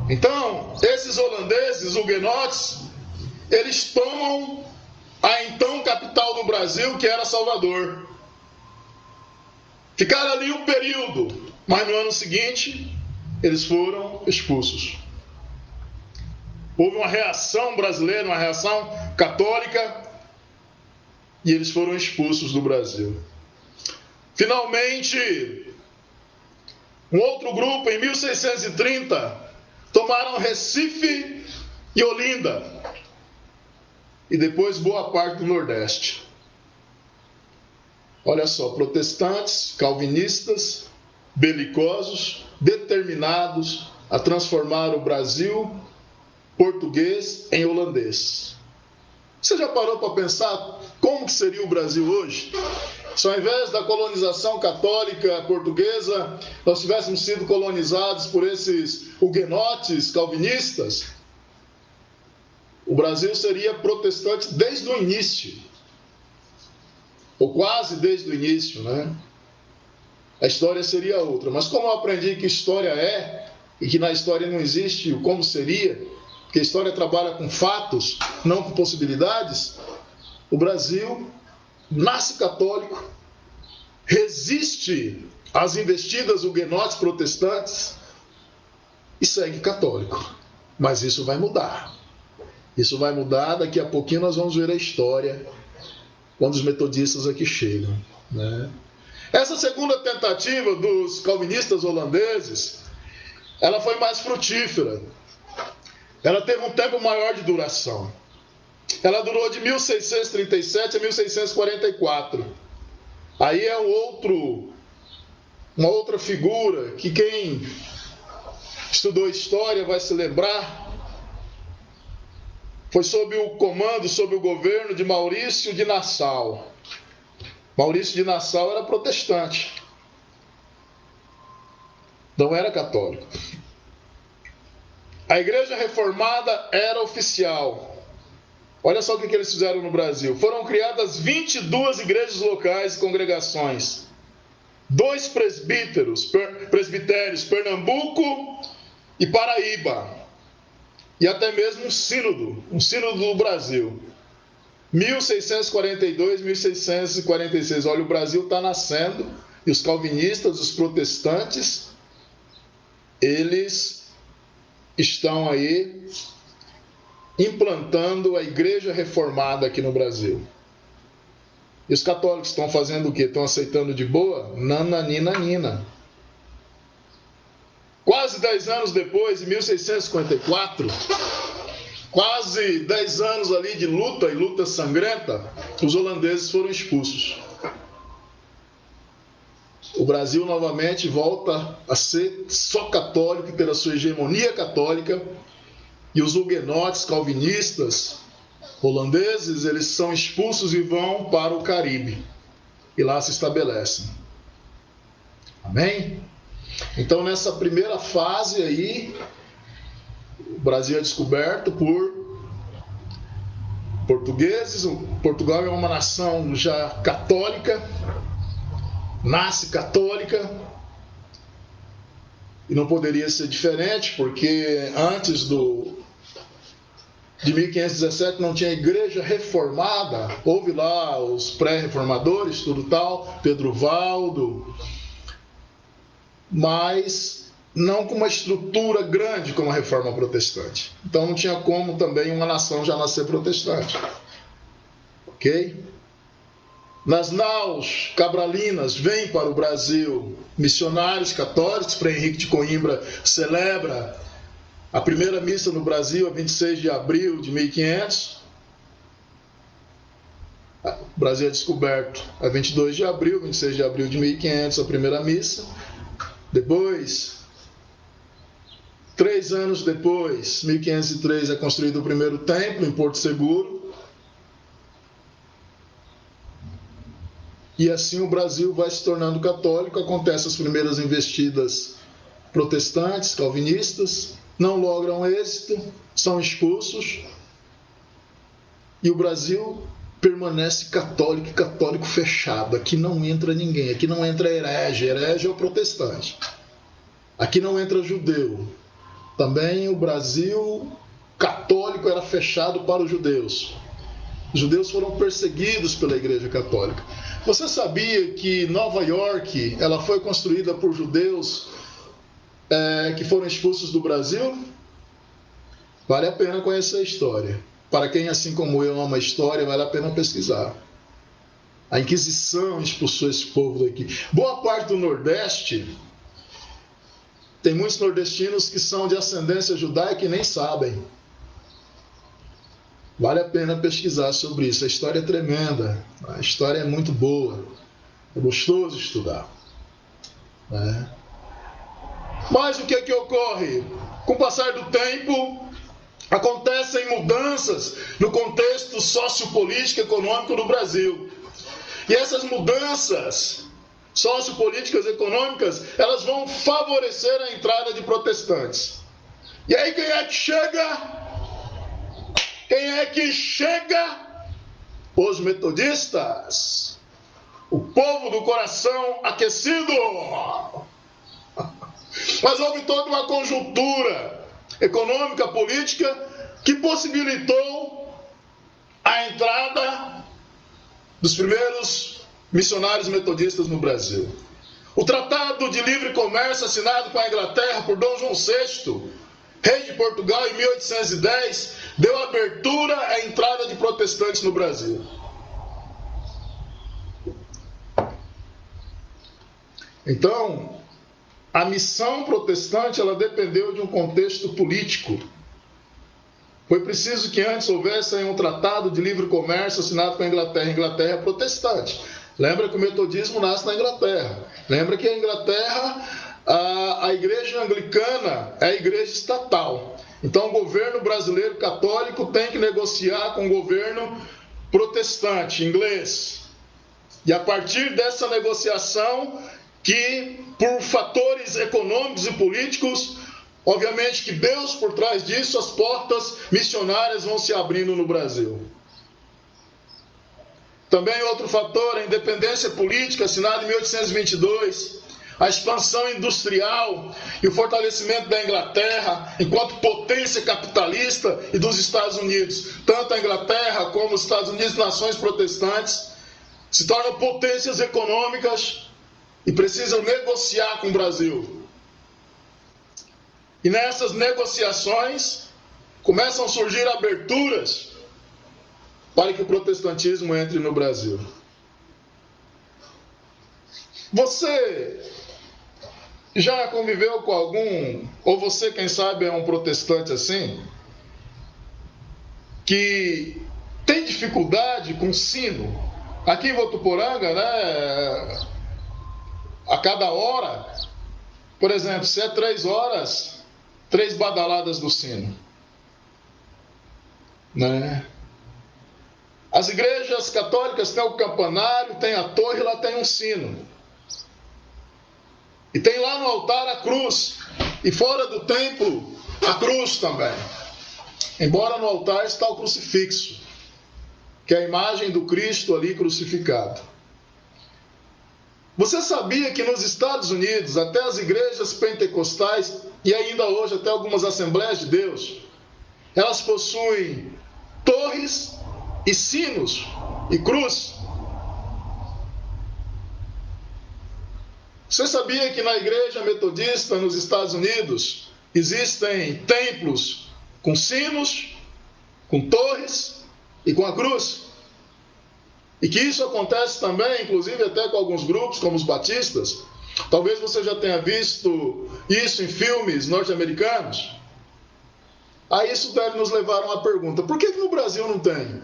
Então, esses holandeses, huguenotes, eles tomam a então capital do Brasil, que era Salvador. Ficaram ali um período, mas no ano seguinte, eles foram expulsos. Houve uma reação brasileira, uma reação católica, e eles foram expulsos do Brasil. Finalmente, um outro grupo, em 1630, tomaram Recife e Olinda, e depois boa parte do Nordeste. Olha só, protestantes, calvinistas, belicosos, determinados a transformar o Brasil português em holandês. Você já parou para pensar como que seria o Brasil hoje? Se ao invés da colonização católica portuguesa, nós tivéssemos sido colonizados por esses huguenotes calvinistas, o Brasil seria protestante desde o início, ou quase desde o início, né? A história seria outra. Mas como eu aprendi que história é, e que na história não existe o como seria, porque a história trabalha com fatos, não com possibilidades, o Brasil nasce católico, resiste às investidas huguenotes protestantes e segue católico. Mas isso vai mudar. Isso vai mudar, daqui a pouquinho nós vamos ver a história quando os metodistas aqui chegam, né? Essa segunda tentativa dos calvinistas holandeses, ela foi mais frutífera. Ela teve um tempo maior de duração. Ela durou de 1637 a 1644. Aí é uma outra figura que quem estudou história vai se lembrar. Foi sob o comando, sob o governo de Maurício de Nassau. Maurício de Nassau era protestante. Não era católico. A igreja reformada era oficial. Olha só o que eles fizeram no Brasil. Foram criadas 22 igrejas locais e congregações. 2 presbitérios, Pernambuco e Paraíba. E até mesmo um sínodo do Brasil. 1642, 1646. Olha, o Brasil está nascendo e os calvinistas, os protestantes, eles estão aí implantando a igreja reformada aqui no Brasil. E os católicos estão fazendo o quê? Estão aceitando de boa? Nananina. Quase 10 anos depois, em 1654, quase 10 anos ali de luta e luta sangrenta, os holandeses foram expulsos. O Brasil novamente volta a ser só católico, ter a sua hegemonia católica, e os huguenotes calvinistas holandeses, eles são expulsos e vão para o Caribe, e lá se estabelecem. Amém? Então, nessa primeira fase aí, o Brasil é descoberto por portugueses. Portugal é uma nação já católica, nasce católica, e não poderia ser diferente, porque antes de 1517 não tinha igreja reformada. Houve lá os pré-reformadores, tudo tal, Pedro Valdo, mas não com uma estrutura grande como a reforma protestante. Então não tinha como também uma nação já nascer protestante. Ok? Nas naus cabralinas vêm para o Brasil missionários católicos. Frei Henrique de Coimbra celebra a primeira missa no Brasil a 26 de abril de 1500. O Brasil é descoberto a 22 de abril, 26 de abril de 1500, a primeira missa. Depois, 3 anos depois, 1503, é construído o primeiro templo em Porto Seguro. E assim o Brasil vai se tornando católico. Acontecem as primeiras investidas protestantes, calvinistas, não logram êxito, são expulsos. E o Brasil permanece católico, católico fechado. Aqui não entra ninguém, aqui não entra herege. Herege é o protestante. Aqui não entra judeu. Também o Brasil católico era fechado para os judeus. Os judeus foram perseguidos pela Igreja Católica. Você sabia que Nova York ela foi construída por judeus que foram expulsos do Brasil? Vale a pena conhecer a história. Para quem, assim como eu, ama a história, vale a pena pesquisar. A Inquisição expulsou esse povo daqui. Boa parte do Nordeste, tem muitos nordestinos que são de ascendência judaica e nem sabem. Vale a pena pesquisar sobre isso. A história é tremenda. A história é muito boa. É gostoso estudar. Mas o que é que ocorre? Com o passar do tempo, acontecem mudanças no contexto sociopolítico e econômico do Brasil. E essas mudanças sociopolíticas e econômicas, elas vão favorecer a entrada de protestantes. E aí quem é que chega? Quem é que chega? Os metodistas. O povo do coração aquecido. Mas houve toda uma conjuntura econômica, política, que possibilitou a entrada dos primeiros missionários metodistas no Brasil. O Tratado de Livre Comércio assinado com a Inglaterra por Dom João VI, rei de Portugal, em 1810, deu abertura à entrada de protestantes no Brasil. Então, a missão protestante ela dependeu de um contexto político. Foi preciso que antes houvesse um tratado de livre comércio assinado com a Inglaterra. A Inglaterra é protestante. Lembra que o metodismo nasce na Inglaterra. Lembra que a Inglaterra, a igreja anglicana é a igreja estatal. Então o governo brasileiro católico tem que negociar com o governo protestante, inglês. E a partir dessa negociação, que por fatores econômicos e políticos, obviamente que Deus por trás disso, as portas missionárias vão se abrindo no Brasil. Também outro fator, a independência política, assinada em 1822, a expansão industrial e o fortalecimento da Inglaterra enquanto potência capitalista e dos Estados Unidos. Tanto a Inglaterra como os Estados Unidos, nações protestantes, se tornam potências econômicas e precisam negociar com o Brasil. E nessas negociações começam a surgir aberturas para que o protestantismo entre no Brasil. Você já conviveu com algum, ou você, quem sabe, é um protestante assim, que tem dificuldade com sino? Aqui em Votuporanga, né, a cada hora, por exemplo, se é 3 horas, 3 badaladas do sino. Né? As igrejas católicas têm o campanário, tem a torre, lá tem um sino. E tem lá no altar a cruz. E fora do templo, a cruz também. Embora no altar está o crucifixo, que é a imagem do Cristo ali crucificado. Você sabia que nos Estados Unidos, até as igrejas pentecostais, e ainda hoje até algumas Assembleias de Deus, elas possuem torres e sinos e cruz? Você sabia que na igreja metodista nos Estados Unidos existem templos com sinos, com torres e com a cruz? E que isso acontece também, inclusive até com alguns grupos, como os batistas? Talvez você já tenha visto isso em filmes norte-americanos. Aí isso deve nos levar a uma pergunta: por que no Brasil não tem?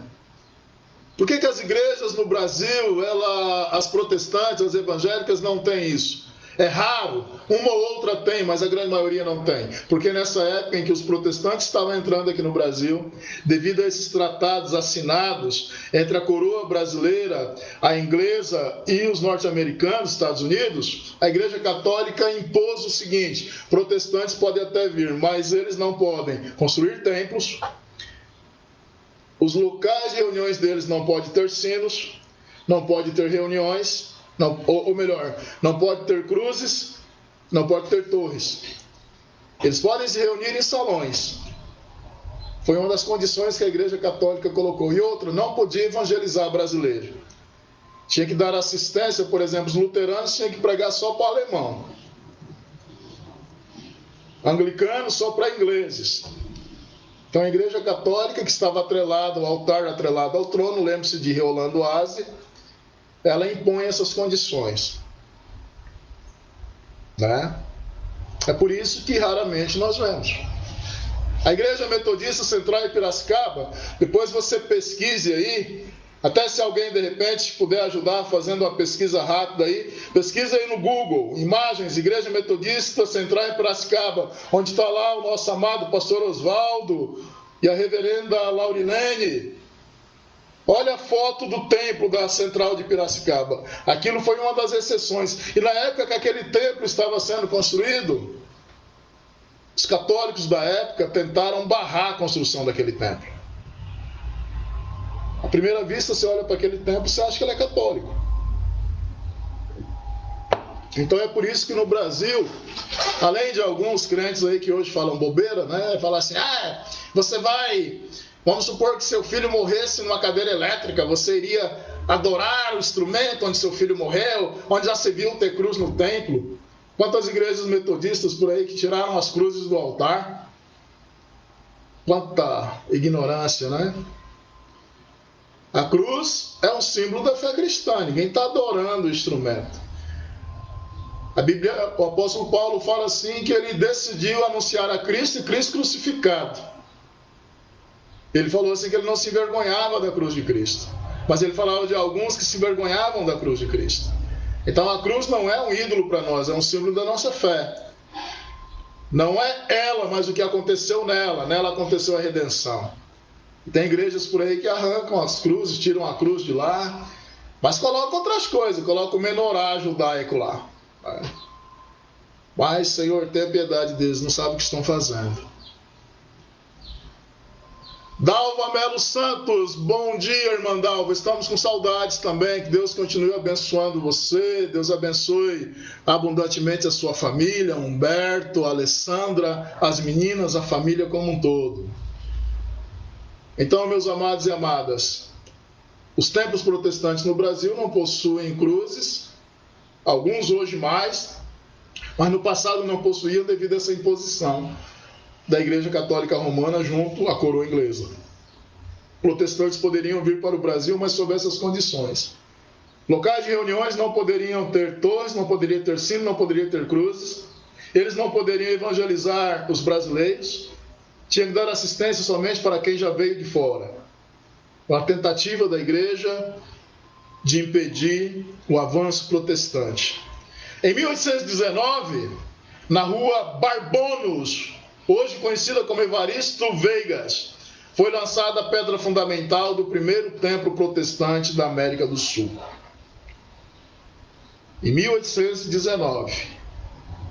Por que as igrejas no Brasil, as protestantes, as evangélicas, não têm isso? É raro, uma ou outra tem, mas a grande maioria não tem. Porque nessa época em que os protestantes estavam entrando aqui no Brasil, devido a esses tratados assinados entre a coroa brasileira, a inglesa e os norte-americanos, Estados Unidos, a Igreja Católica impôs o seguinte: protestantes podem até vir, mas eles não podem construir templos, Os locais de reuniões deles não pode ter sinos, não pode ter reuniões, ou melhor, não pode ter cruzes, não pode ter torres. Eles podem se reunir em salões. Foi uma das condições que a Igreja Católica colocou. E outro, não podia evangelizar brasileiro. Tinha que dar assistência, por exemplo, os luteranos tinham que pregar só para alemão. Anglicanos só para ingleses. Então a Igreja Católica, que estava atrelada ao altar, atrelada ao trono, lembre-se de Rolando Haase, ela impõe essas condições. Né? É por isso que raramente nós vemos. A Igreja Metodista Central em Piracicaba, depois você pesquise aí, até se alguém de repente puder ajudar fazendo uma pesquisa rápida aí, pesquisa aí no Google, imagens, Igreja Metodista Central em Piracicaba, onde está lá o nosso amado pastor Oswaldo e a reverenda Laurilene. Olha a foto do templo da Central de Piracicaba. Aquilo foi uma das exceções. E na época que aquele templo estava sendo construído, os católicos da época tentaram barrar a construção daquele templo. À primeira vista, você olha para aquele templo, você acha que ele é católico. Então é por isso que no Brasil, além de alguns crentes aí que hoje falam bobeira, né? Falam assim, você vai... Vamos supor que seu filho morresse numa cadeira elétrica, você iria adorar o instrumento onde seu filho morreu, onde já se viu ter cruz no templo. Quantas igrejas metodistas por aí que tiraram as cruzes do altar? Quanta ignorância, né? A cruz é um símbolo da fé cristã, ninguém está adorando o instrumento. A Bíblia, o apóstolo Paulo fala assim que ele decidiu anunciar a Cristo e Cristo crucificado. Ele falou assim que ele não se envergonhava da cruz de Cristo. Mas ele falava de alguns que se envergonhavam da cruz de Cristo. Então a cruz não é um ídolo para nós, é um símbolo da nossa fé. Não é ela, mas o que aconteceu nela. Nela aconteceu a redenção. Tem igrejas por aí que arrancam as cruzes, tiram a cruz de lá, mas colocam outras coisas, colocam o menorá judaico lá. Mas, Senhor, tenha piedade deles, não sabem o que estão fazendo. Dalva Melo Santos, bom dia, irmã Dalva, estamos com saudades também, que Deus continue abençoando você, Deus abençoe abundantemente a sua família, Humberto, a Alessandra, as meninas, a família como um todo. Então, meus amados e amadas, os templos protestantes no Brasil não possuem cruzes, alguns hoje mais, mas no passado não possuíam devido a essa imposição da Igreja Católica Romana junto à coroa inglesa. Protestantes poderiam vir para o Brasil, mas sob essas condições. Locais de reuniões não poderiam ter torres, não poderia ter sino, não poderia ter cruzes. Eles não poderiam evangelizar os brasileiros. Tinha que dar assistência somente para quem já veio de fora. Uma tentativa da Igreja de impedir o avanço protestante. Em 1819, na rua Barbonos, hoje conhecida como Evaristo Veigas, foi lançada a pedra fundamental do primeiro templo protestante da América do Sul. Em 1819.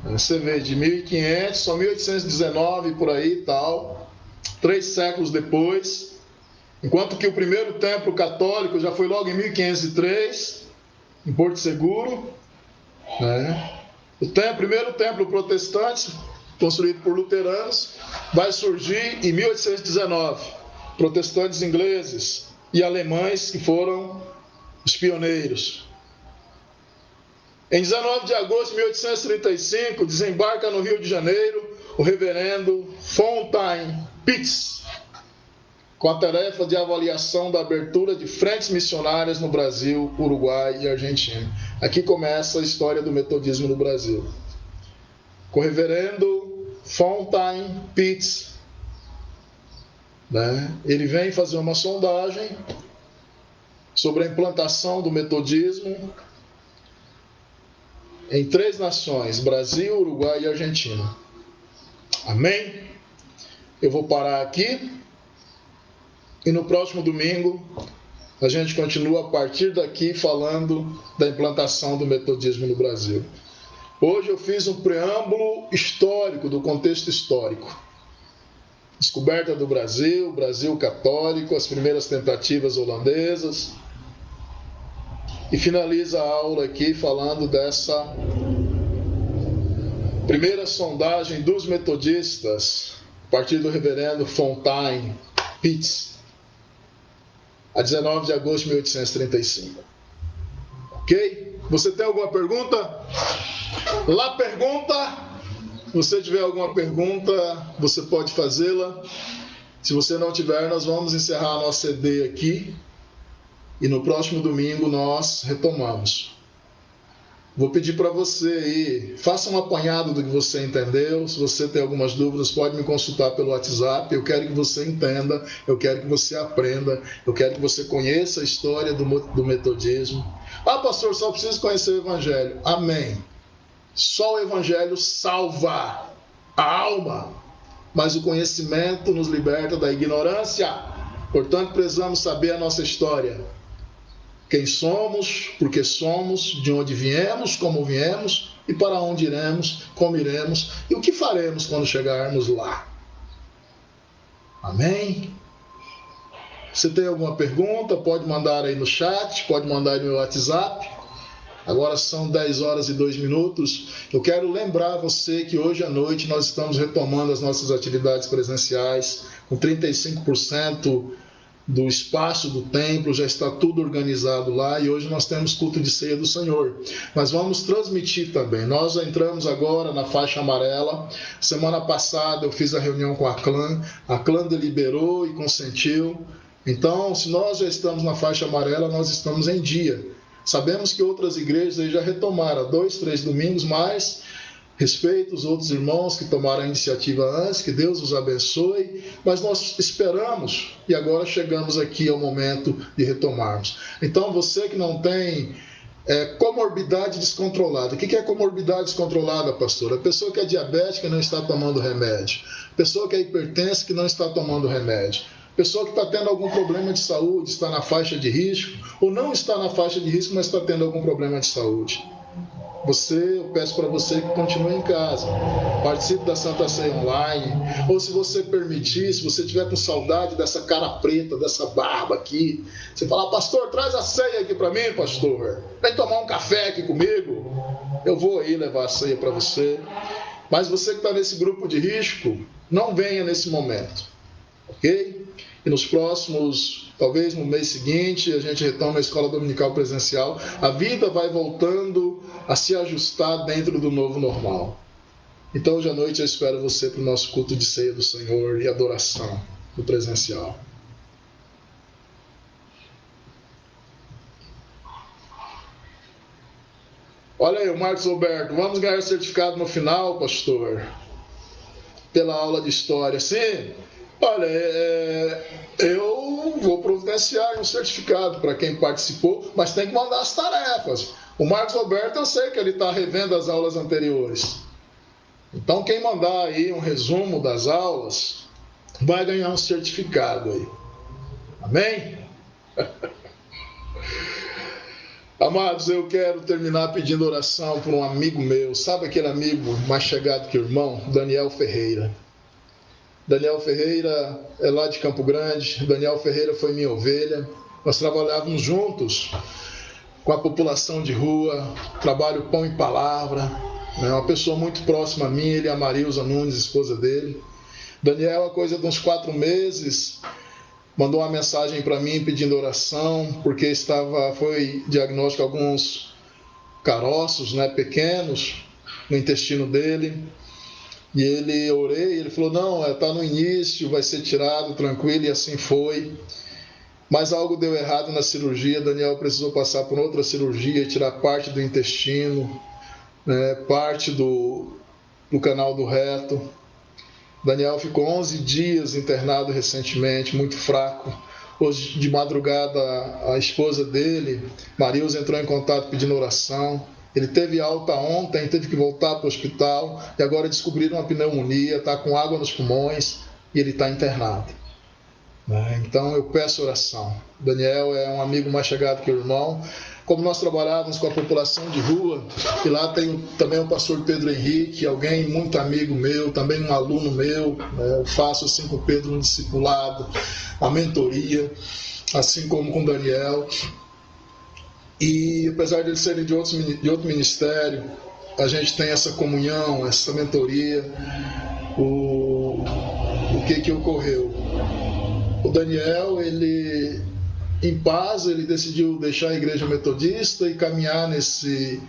Você vê, de 1500, só 1819 por aí e tal, 3 séculos depois, enquanto que o primeiro templo católico já foi logo em 1503, em Porto Seguro, né? O primeiro templo protestante, construído por luteranos, vai surgir em 1819. Protestantes ingleses e alemães que foram os pioneiros. Em 19 de agosto de 1835, desembarca no Rio de Janeiro o reverendo Fontaine Pitts, com a tarefa de avaliação da abertura de frentes missionárias no Brasil, Uruguai e Argentina. Aqui começa a história do metodismo no Brasil. Com o reverendo Fontaine Pitts, né? Ele vem fazer uma sondagem sobre a implantação do metodismo em 3 nações, Brasil, Uruguai e Argentina. Amém? Eu vou parar aqui e no próximo domingo a gente continua a partir daqui falando da implantação do metodismo no Brasil. Hoje eu fiz um preâmbulo histórico, do contexto histórico. descoberta do Brasil, Brasil católico, as primeiras tentativas holandesas. E finaliza a aula aqui falando dessa primeira sondagem dos metodistas, a partir do reverendo Fontaine Pitts, a 19 de agosto de 1835. Ok? Você tem alguma pergunta? Lá pergunta. Se você tiver alguma pergunta, você pode fazê-la. Se você não tiver, nós vamos encerrar a nossa ED aqui. E no próximo domingo nós retomamos. Vou pedir para você aí, faça um apanhado do que você entendeu. Se você tem algumas dúvidas, pode me consultar pelo WhatsApp. Eu quero que você entenda, eu quero que você aprenda, eu quero que você conheça a história do metodismo. Ah, pastor, só preciso conhecer o Evangelho. Amém. Só o Evangelho salva a alma, mas o conhecimento nos liberta da ignorância. Portanto, precisamos saber a nossa história. Quem somos, por que somos, de onde viemos, como viemos e para onde iremos, como iremos e o que faremos quando chegarmos lá. Amém? Se tem alguma pergunta, pode mandar aí no chat, pode mandar aí no meu WhatsApp. Agora são 10 horas e 2 minutos. Eu quero lembrar você que hoje à noite nós estamos retomando as nossas atividades presenciais com 35% do espaço do templo, já está tudo organizado lá e hoje nós temos culto de ceia do Senhor. Mas vamos transmitir também. Nós entramos agora na faixa amarela. Semana passada eu fiz a reunião com a clã deliberou e consentiu. Então, se nós já estamos na faixa amarela, nós estamos em dia. Sabemos que outras igrejas aí já retomaram 2, 3 domingos, mas respeito os outros irmãos que tomaram a iniciativa antes, que Deus os abençoe, mas nós esperamos e agora chegamos aqui ao momento de retomarmos. Então, você que não tem comorbidade descontrolada. O que é comorbidade descontrolada, pastor? A pessoa que é diabética e não está tomando remédio. A pessoa que é hipertensa que não está tomando remédio. A pessoa que está tendo algum problema de saúde, está na faixa de risco, ou não está na faixa de risco, mas está tendo algum problema de saúde. Eu peço para você que continue em casa, participe da Santa Ceia online, ou se você permitir, se você tiver com saudade dessa cara preta, dessa barba aqui, você fala, pastor, traz a ceia aqui para mim, pastor, vem tomar um café aqui comigo, eu vou aí levar a ceia para você, mas você que está nesse grupo de risco, não venha nesse momento, ok? E nos próximos, talvez no mês seguinte, a gente retoma a escola dominical presencial. A vida vai voltando a se ajustar dentro do novo normal. Então, hoje à noite eu espero você para o nosso culto de ceia do Senhor e adoração do presencial. Olha aí, o Marcos Alberto, vamos ganhar certificado no final, pastor? Pela aula de história, sim? Olha, eu vou providenciar um certificado para quem participou, mas tem que mandar as tarefas. O Marcos Alberto, eu sei que ele está revendo as aulas anteriores. Então, quem mandar aí um resumo das aulas, vai ganhar um certificado aí. Amém? Amados, eu quero terminar pedindo oração por um amigo meu. Sabe aquele amigo mais chegado que o irmão? Daniel Ferreira. Daniel Ferreira é lá de Campo Grande. Daniel Ferreira foi minha ovelha. Nós trabalhávamos juntos com a população de rua. Trabalho Pão e Palavra. É uma pessoa muito próxima a mim. Ele é a Marilza Nunes, esposa dele. Daniel, há coisa de uns 4 meses, mandou uma mensagem para mim pedindo oração, porque foi diagnóstico alguns caroços, pequenos no intestino dele. E ele falou, não, está no início, vai ser tirado, tranquilo, e assim foi. Mas algo deu errado na cirurgia, Daniel precisou passar por outra cirurgia e tirar parte do intestino, parte do canal do reto. Daniel ficou 11 dias internado recentemente, muito fraco. Hoje de madrugada a esposa dele, Marilza, entrou em contato pedindo oração. Ele teve alta ontem, teve que voltar para o hospital e agora descobriram uma pneumonia, está com água nos pulmões e ele está internado. Então eu peço oração. Daniel é um amigo mais chegado que o irmão. como nós trabalhávamos com a população de rua, e lá tem também o pastor Pedro Henrique, alguém muito amigo meu, também um aluno meu, né? Eu faço assim com o Pedro um discipulado, a mentoria, assim como com o Daniel. E apesar de eles serem de outro ministério, a gente tem essa comunhão, essa mentoria. O que ocorreu? O Daniel, ele, em paz, ele decidiu deixar a igreja metodista e caminhar nesse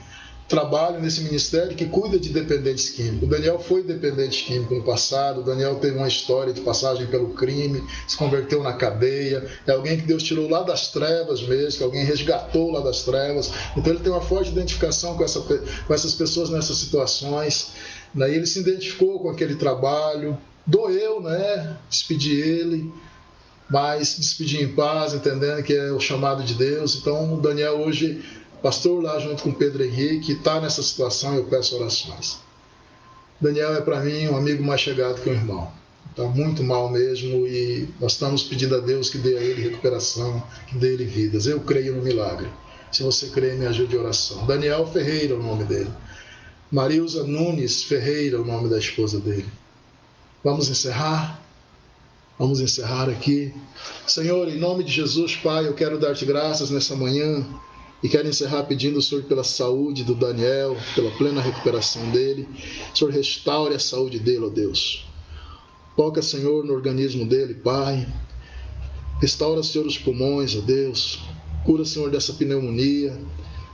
trabalho, nesse ministério que cuida de dependentes químicos. O Daniel foi dependente químico no passado, o Daniel teve uma história de passagem pelo crime, se converteu na cadeia, é alguém que Deus tirou lá das trevas mesmo, que alguém resgatou lá das trevas, então ele tem uma forte identificação com essas pessoas nessas situações, né? Ele se identificou com aquele trabalho, doeu, né? Despedir ele, mas despedir em paz, entendendo que é o chamado de Deus. Então o Daniel hoje, pastor lá junto com Pedro Henrique, está nessa situação e eu peço orações. Daniel é para mim um amigo mais chegado que um irmão. Está muito mal mesmo e nós estamos pedindo a Deus que dê a ele recuperação, que dê a ele vidas. Eu creio no milagre. Se você crê, me ajude em oração. Daniel Ferreira é o nome dele. Marilza Nunes Ferreira é o nome da esposa dele. Vamos encerrar? Vamos encerrar aqui. Senhor, em nome de Jesus, Pai, eu quero dar-te graças nessa manhã. E quero encerrar pedindo, Senhor, pela saúde do Daniel, pela plena recuperação dele. Senhor, restaure a saúde dele, ó Deus. Toca, Senhor, no organismo dele, Pai. Restaura, Senhor, os pulmões, ó Deus. Cura, Senhor, dessa pneumonia.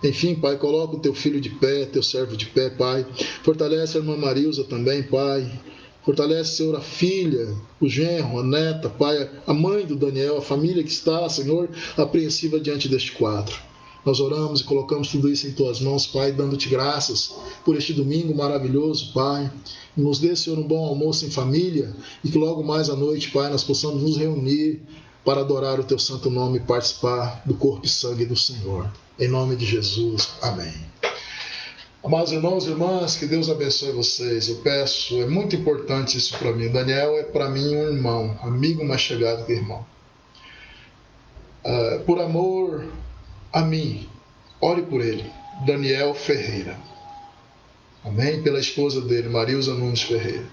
Enfim, Pai, coloca o teu filho de pé, teu servo de pé, Pai. Fortalece a irmã Marilza também, Pai. Fortalece, Senhor, a filha, o genro, a neta, Pai, a mãe do Daniel, a família que está, Senhor, apreensiva diante deste quadro. Nós oramos e colocamos tudo isso em Tuas mãos, Pai, dando-te graças por este domingo maravilhoso, Pai. E nos dê, Senhor, um bom almoço em família e que logo mais à noite, Pai, nós possamos nos reunir para adorar o Teu santo nome e participar do corpo e sangue do Senhor. Em nome de Jesus. Amém. Amados irmãos e irmãs, que Deus abençoe vocês. Eu peço, é muito importante isso para mim. Daniel é para mim um irmão, amigo mais chegado que irmão. Por amor a mim, ore por ele, Daniel Ferreira. Amém? Pela esposa dele, Marilza Nunes Ferreira.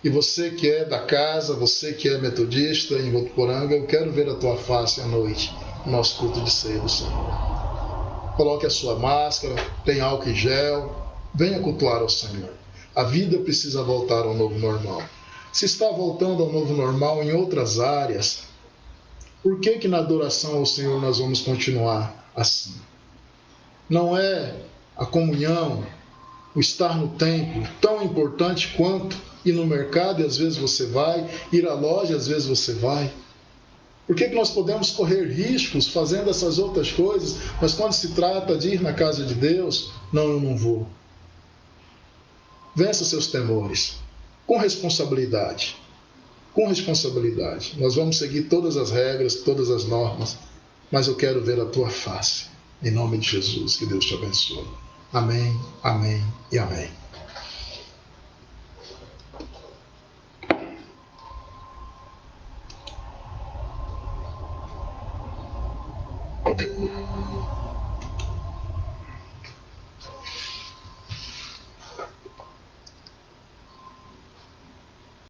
E você que é da casa, você que é metodista em Votuporanga, eu quero ver a tua face à noite, no nosso culto de ceia do Senhor. Coloque a sua máscara, tem álcool em gel, venha cultuar ao Senhor. A vida precisa voltar ao novo normal. Se está voltando ao novo normal em outras áreas, por que na adoração ao Senhor nós vamos continuar assim? Não é a comunhão, o estar no templo tão importante quanto ir no mercado e às vezes você vai, ir à loja às vezes você vai? Por que nós podemos correr riscos fazendo essas outras coisas, mas quando se trata de ir na casa de Deus, não, eu não vou. Vença seus temores, com responsabilidade. Com responsabilidade. Nós vamos seguir todas as regras, todas as normas, mas eu quero ver a tua face. Em nome de Jesus, que Deus te abençoe. Amém, amém e amém.